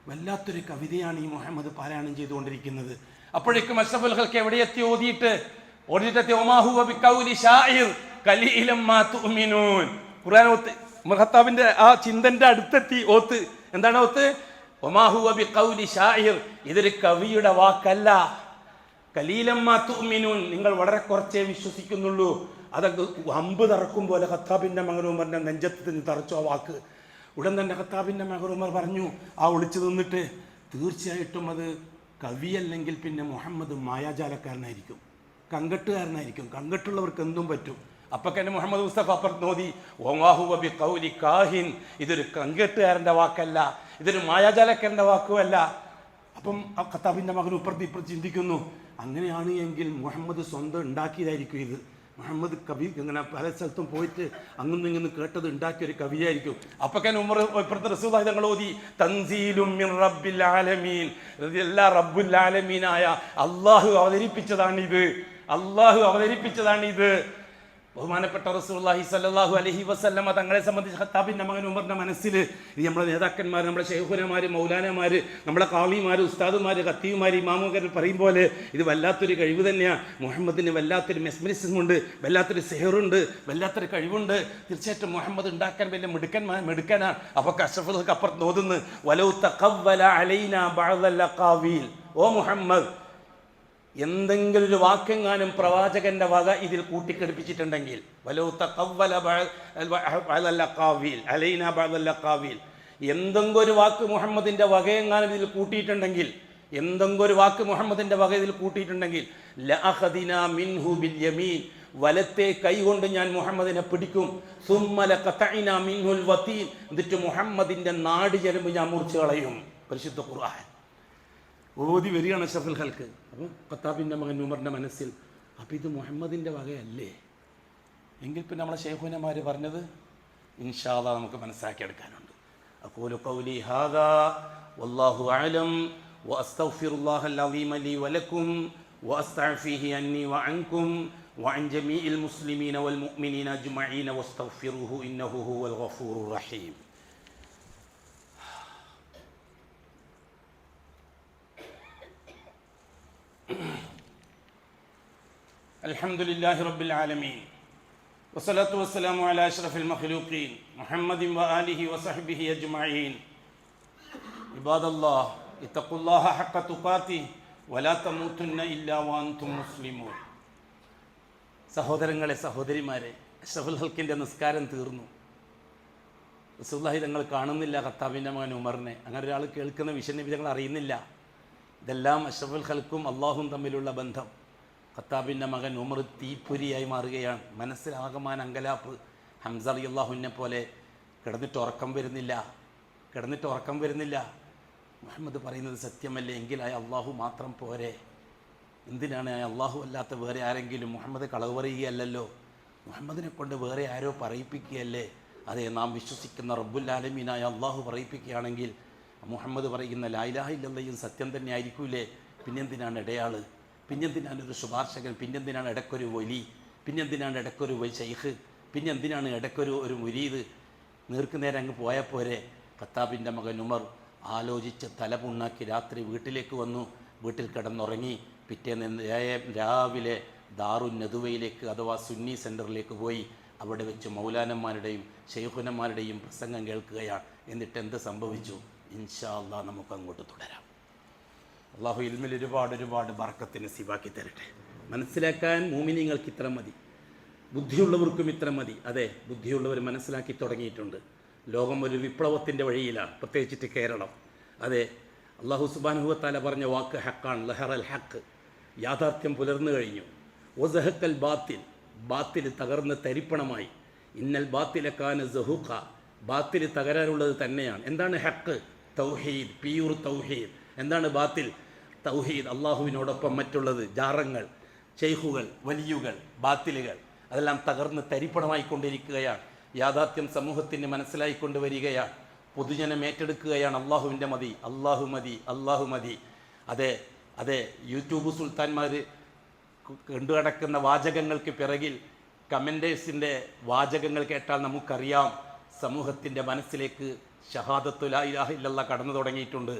വല്ലാത്തൊരു കവിതയാണ് ഈ മുഹമ്മദ് പാരായണം ചെയ്തുകൊണ്ടിരിക്കുന്നത്. അപ്പോഴേക്കും അഷ്റഫുൽ ഖൽഖ് എവിടെ എത്തി? ഓതിയിട്ട് ഖുർആൻ ഓത്ത്. ഖത്താബിന്റെ ആ ചിന്തന്റെ അടുത്തെത്തി ഓത്ത്. എന്താണ് ഓത്ത്? ഇതൊരു കവിയുടെ വാക്കല്ല. കലീലമ്മാ തുഅ്മിനൂൻ, നിങ്ങൾ വളരെ കുറച്ചേ വിശ്വസിക്കുന്നുള്ളൂ. അതൊക്കെ അമ്പ് തറക്കും പോലെ ഖത്താബിന്റെ മകൻ ഉമറിന്റെ നെഞ്ചത്ത് തറച്ചു ആ വാക്ക്. ഉടൻ തന്നെ ഖത്താബിന്റെ മകൻ ഉമർ പറഞ്ഞു, ആ ഒളിച്ചു നിന്നിട്ട്, തീർച്ചയായിട്ടും അത് കവിയല്ലെങ്കിൽ പിന്നെ മുഹമ്മദ് മായാജാലക്കാരനായിരിക്കും, കങ്കട്ടുകാരനായിരിക്കും. കങ്കട്ടുള്ളവർക്ക് എന്തും പറ്റും. അപ്പൊ തന്നെ മുഹമ്മദ് മുസ്തഫ അപ്പുറത്ത് നോദി, ഇതൊരു കങ്കട്ടുകാരന്റെ വാക്കല്ല, ഇതൊരു മായാജാലക്കാരന്റെ വാക്കുമല്ല. അപ്പം ആ ഖത്താബിന്റെ മകൻ ഇപ്പുറത്ത് ചിന്തിക്കുന്നു, അങ്ങനെയാണ് എങ്കിൽ മുഹമ്മദ് സ്വന്തം ഉണ്ടാക്കിയതായിരിക്കും ഇത്. മുഹമ്മദ് കവി ഇങ്ങനെ പല സ്ഥലത്തും പോയിട്ട് അങ്ങും ഇങ്ങും കേട്ടത് ഉണ്ടാക്കിയൊരു കവിയായിരിക്കും. അപ്പൊക്കെ ഉമർ ഇപ്പുറത്തെ റസൂലുള്ളാഹി തങ്ങൾ ഓതി, തൻസീലും മിൻ റബ്ബിൽ ആലമീൻ, എല്ലാ റബ്ബുൽ ആലമീനായ അല്ലാഹു അവതരിപ്പിച്ചതാണിത്. ബഹുമാനപ്പെട്ട റസൂലുള്ളാഹി സ്വല്ലല്ലാഹു അലൈഹി വസല്ലമ തങ്ങളെ സംബന്ധിച്ച് ഖത്താബിന്റെ മകൻ ഉമറിന്റെ മനസ്സിൽ ഇത് നമ്മുടെ നേതാക്കന്മാർ, നമ്മുടെ ശൈഖുനമാർ, മൗലാനമാർ, നമ്മുടെ കാളിമാർ, ഉസ്താദുമാർ, ഖത്തീബുമാർ, ഇമാമുമാർ പറയും പോലെ ഇത് വല്ലാത്തൊരു കഴിവ് തന്നെയാണ്. മുഹമ്മദിന് വല്ലാത്തൊരു മെസ്മറിസം ഉണ്ട്, വല്ലാത്തൊരു സെഹറുണ്ട്, വല്ലാത്തൊരു കഴിവുണ്ട്. തീർച്ചയായിട്ടും മുഹമ്മദ് ഉണ്ടാക്കാൻ വലിയ മിടുക്കനാണ്. അപ്പോൾ അഷ്റഫുൽ ഖൽഖ് അപ്പുറത്ത് നോതുന്നു, വലൗ തഖവ്വല അലൈനാ ബഅദൽ അഖാവീൽ, ഓ മുഹമ്മദ്, എന്തെങ്കിലും ഒരു വാക്കെങ്ങാനും പ്രവാചകന്റെ വക ഇതിൽ കൂട്ടിക്കെടുപ്പിച്ചിട്ടുണ്ടെങ്കിൽ, വലൗ തഖവ്വല ബഅദൽ അഖാവീൽ അലൈനാ ബഅദൽ അഖാവീൽ, എന്തെങ്കിലും ഒരു വാക്ക് മുഹമ്മദിന്റെ വകയെങ്ങാനും ഇതിൽ കൂട്ടിയിട്ടുണ്ടെങ്കിൽ, ലഅഖദിനാ മിൻഹു ബിൽ യമീൻ, വലത്തെ കൈ കൊണ്ട് ഞാൻ മുഹമ്മദിനെ പിടിക്കും. സുമ്മ ലഖതഇനാ മിൻഹുൽ വതീൻ, എന്നിട്ട് മുഹമ്മദിന്റെ നാടി ഞരമ്പ് ഞാൻ മുറിച്ചു കളയും. പരിശുദ്ധ ഖുർആൻ ഓതി വരികയാണ് അഷ്റഫുൽ ഖൽക്ക്. അപ്പം ഖത്താബിൻ്റെ മകൻ ഉമറിൻ്റെ മനസ്സിൽ അപ്പം ഇത് മുഹമ്മദിൻ്റെ വകയല്ലേ എങ്കിൽ പിന്നെ നമ്മളെ ശൈഖുനമാർ പറഞ്ഞത് ഇൻഷാ അല്ലാഹ് നമുക്ക് മനസ്സിലാക്കിയെടുക്കാനുണ്ട്. അഖൂലു ഖൗലി ഹാദാ വല്ലാഹു അഅലം വഅസ്തഗ്ഫിറുല്ലാഹൽ അളീമ ലീ വലക്കും വഅസ്തഗ്ഫിഹി അന്നി വഅൻകും വഅൻ ജമീഇൽ മുസ്ലിമീന വൽ മുഅ്മിനീന അജ്മഈന വസ്തഗ്ഫിറുഹു ഇന്നഹു ഹുവൽ ഗഫൂറുർ റഹീം. അൽഹംദുലില്ലാഹി റബ്ബിൽ ആലമീൻ വസ്സലാത്തു വസ്സലാമു അലാ അഷ്റഫിൽ മഖ്ലൂഖീൻ മുഹമ്മദിൻ വആലിഹി വസഹ്ബിഹി അജ്മഈൻ. ഇബാദല്ലാഹ് ഇത്തഖുല്ലാഹ ഹഖ്ക തുഖാതിഹി വലാ തമൂതുന്ന ഇല്ലാ വഅൻതും മുസ്ലിമൂൻ. സഹോദരങ്ങളെ, സഹോദരിമാരെ, അഷ്റഫുൽ ഖൽക്കിൻ്റെ നിസ്കാരം തീർന്നു. റസൂലുള്ളാഹി തങ്ങൾ കാണുന്നില്ല ഖത്താബിൻ്റെ മകൻ ഉമറിനെ. അങ്ങനെ ഒരാൾ കേൾക്കുന്ന വിഷയനബി തങ്ങൾ അറിയുന്നില്ല. ഇതെല്ലാം അഷ്റഫുൽ ഖൽക്കും അള്ളാഹും തമ്മിലുള്ള ബന്ധം. ഖത്താബിൻ്റെ മകൻ ഉമർ തീപ്പൊരിയായി മാറുകയാണ്. മനസ്സിലാകമാൻ അങ്കലാപ്പ്. ഹംസ റളിയല്ലാഹുവിനെ പോലെ കിടന്നിട്ട് ഉറക്കം വരുന്നില്ല. മുഹമ്മദ് പറയുന്നത് സത്യമല്ലേ? എങ്കിലായ അള്ളാഹു മാത്രം പോരെ? എന്തിനാണ് അള്ളാഹു അല്ലാത്ത വേറെ ആരെങ്കിലും? മുഹമ്മദ് കളവ് പറയുകയല്ലല്ലോ, മുഹമ്മദിനെ കൊണ്ട് വേറെ ആരോ പറയിപ്പിക്കുകയല്ലേ? അതെ, നാം വിശ്വസിക്കുന്ന റബ്ബുൽ ആലമീനായ അള്ളാഹു പറയിപ്പിക്കുകയാണെങ്കിൽ മുഹമ്മദ് പറയുന്ന ലാ ഇലാഹ ഇല്ലല്ലയും സത്യം തന്നെ ആയിരിക്കൂലേ? പിന്നെന്തിനാണ് ഇടയാൾ? പിന്നെന്തിനാണ് ഒരു ശുപാർശകൻ? പിന്നെന്തിനാണ് ഇടയ്ക്കൊരു വലി? പിന്നെന്തിനാണ് ഇടയ്ക്കൊരു ശൈഖ്? പിന്നെന്തിനാണ് ഇടയ്ക്കൊരു മുരീദ്? നേർക്കുനേരെ അങ്ങ് പോയാൽ പോരെ? ഖത്താബിൻ്റെ മകൻ ഉമർ ആലോചിച്ച് തലപുണ്ണാക്കി രാത്രി വീട്ടിലേക്ക് വന്നു. വീട്ടിൽ കിടന്നുറങ്ങി. പിറ്റേന്ന് രാവിലെ ദാറുൻ നദുവയിലേക്ക് അഥവാ സുന്നി സെൻറ്ററിലേക്ക് പോയി. അവിടെ വെച്ച് മൗലാനന്മാരുടെയും ശൈഖുനന്മാരുടെയും പ്രസംഗം കേൾക്കുകയാണ്. എന്നിട്ട് എന്ത് സംഭവിച്ചു? ഇൻഷാ അല്ലാഹ് നമുക്ക് അങ്ങോട്ട് തുടരാം. അള്ളാഹു ഇൽമിൽ ഒരുപാട് ബർക്കത്ത് നസീബാക്കി തരട്ടെ. മനസ്സിലാക്കാൻ മോമിനീങ്ങൾക്ക് ഇത്ര മതി, ബുദ്ധിയുള്ളവർക്കും ഇത്ര മതി. അതെ, ബുദ്ധിയുള്ളവർ മനസ്സിലാക്കി തുടങ്ങിയിട്ടുണ്ട്. ലോകം ഒരു വിപ്ലവത്തിൻ്റെ വഴിയിലാണ്, പ്രത്യേകിച്ചിട്ട് കേരളം. അതെ, അള്ളാഹു സുബ്ഹാനഹു വ തആല പറഞ്ഞ വാക്ക് ഹക്കാണ്. ലഹറൽ ഹക്ക്, യാഥാർത്ഥ്യം പുലർന്നു കഴിഞ്ഞു. വസഹക്കൽ ബാത്തിൽ, ബാത്തിൽ തകർന്ന് തരിപ്പണമായി. ഇന്നൽ ബാത്തില കാന സഹൂഖ, ബാത്തിൽ തകരാനുള്ളത് തന്നെയാണ്. എന്താണ് ഹക്ക്? തൗഹീദ്, പിയൂർ തൗഹീദ്. എന്താണ് ബാത്തിൽ? തൗഹീദ്, അള്ളാഹുവിനോടൊപ്പം മറ്റുള്ളത്, ജാറങ്ങൾ, ശൈഖുകൾ, വലിയുകൾ, ബാത്തിലുകൾ, അതെല്ലാം തകർന്ന് തരിപ്പണമായിക്കൊണ്ടിരിക്കുകയാണ്. യാഥാർത്ഥ്യം സമൂഹത്തിന് മനസ്സിലായിക്കൊണ്ടുവരികയാണ്. പൊതുജനം ഏറ്റെടുക്കുകയാണ് അള്ളാഹുവിൻ്റെ മതി, അള്ളാഹു മതി, അള്ളാഹു മതി. അതെ, യൂട്യൂബ് സുൽത്താൻമാർ കൊണ്ടുനടക്കുന്ന വാചകങ്ങൾക്ക് പിറകിൽ കമൻറ്റേഴ്സിൻ്റെ വാചകങ്ങൾ കേട്ടാൽ നമുക്കറിയാം സമൂഹത്തിൻ്റെ മനസ്സിലേക്ക് ഷഹാദത്തു ലാ ഇലാഹ ഇല്ലല്ലാഹ് കടന്നു തുടങ്ങിയിട്ടുണ്ട്.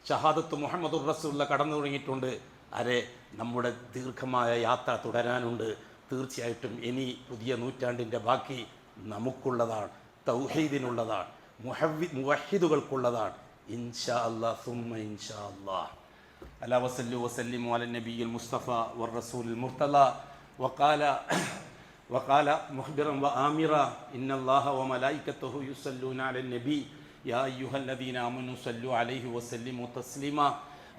ഷഹാദത്ത് മുഹമ്മദുർ റസൂലുള്ളാഹ് കടന്നു തുടങ്ങിയിട്ടുണ്ട്. അതെ, നമ്മുടെ ദീർഘമായ യാത്ര തുടരാനുണ്ട്. തീർച്ചയായിട്ടും ഇനി പുതിയ നൂറ്റാണ്ടിൻ്റെ ബാക്കി നമുക്കുള്ളതാണ്, തൗഹീദിനുള്ളതാണ്, മുവഹിദുകൾക്കുള്ളതാണ്. ഇൻഷാ അല്ലാഹ് സുമ്മ ഇൻഷാ അല്ലാഹ്. അലാ വസല്ലു വസല്ലിമു അല നബിയിൽ മുസ്തഫ വറസൂലിൽ മുർത്തല വഖാല മുഖ്ബിറൻ വആമിറ ഇന്നല്ലാഹ വമലായികതഹു യുസല്ലൂന അലൻ നബി യാ അയ്യുഹല്ലദീന ആമനു സല്ലു അലൈഹി വസല്ലിമു തസ്ലീമാ.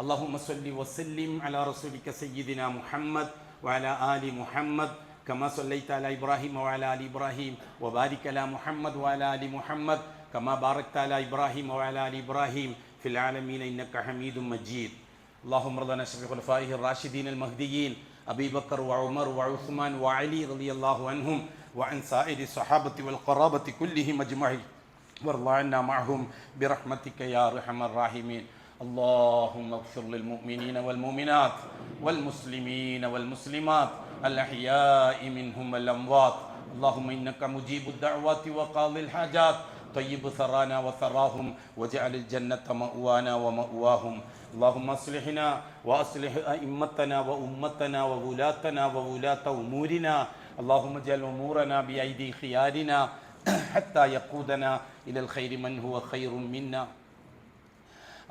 അല്ലാഹുമ്മ സല്ലി വസല്ലിം അലാ റസൂലിക സയ്യിദിനാ മുഹമ്മദ് വഅലാ ആലി മുഹമ്മദ് കമാ സല്ലൈത അലാ ഇബ്രാഹിം വഅലാ ആലി ഇബ്രാഹിം വബാരിക് അലാ മുഹമ്മദ് വഅലാ ആലി മുഹമ്മദ് കമാ ബാറക്ത അലാ ഇബ്രാഹിം വഅലാ ആലി ഇബ്രാഹിം ഫിൽ ആലമീന ഇന്നക ഹമീദും മജീദ്. اللهم ارض عن خلفائه الراشدين المهديين أبي بكر وعمر وعثمان وعلي رضي الله عنهم وعن سائر الصحابة والقرابة كلهم أجمعين وارض عنا معهم برحمتك يا أرحم الراحمين. اللهم اغفر للمؤمنين والمؤمنات والمسلمين والمسلمات الأحياء منهم والأموات. اللهم إنك مجيب الدعوات وقاضي الحاجات. طيب ثرانا وثراهم واجعل الجنة مأوانا ومأواهم. اللهم اصلحنا واصلح ائمتنا وامتنا وولاتنا وولاة امورنا. اللهم اجعل امورنا بايدي خيارنا حتى يقودنا الى الخير من هو خير منا.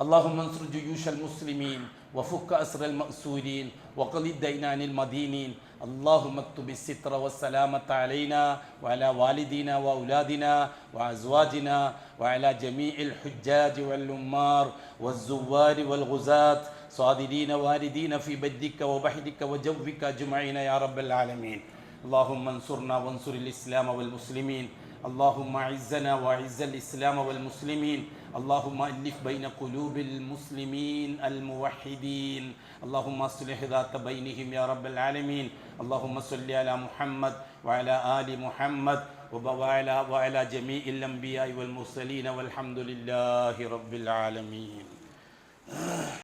اللهم انصر جيوش المسلمين وفك أسر المأسورين وقض الدين عن المدينين. اللهم اكتب الستر والسلامة علينا وعلى والدينا وأولادنا وأزواجنا وعلى جميع الحجاج والعمار والزوار والغزاة صادرين واردين في بدك وبحرك وجوك أجمعين يا رب العالمين. اللهم انصرنا وانصر الإسلام والمسلمين. اللهم أعزنا وأعز الإسلام والمسلمين. اللهم ألف بين قلوب المسلمين الموحدين اللهم اصلح ذات بينهم يا رب العالمين اللهم صل على محمد وعلى آل محمد وعلى جميع الأنبياء والمرسلين والحمد لله رب العالمين.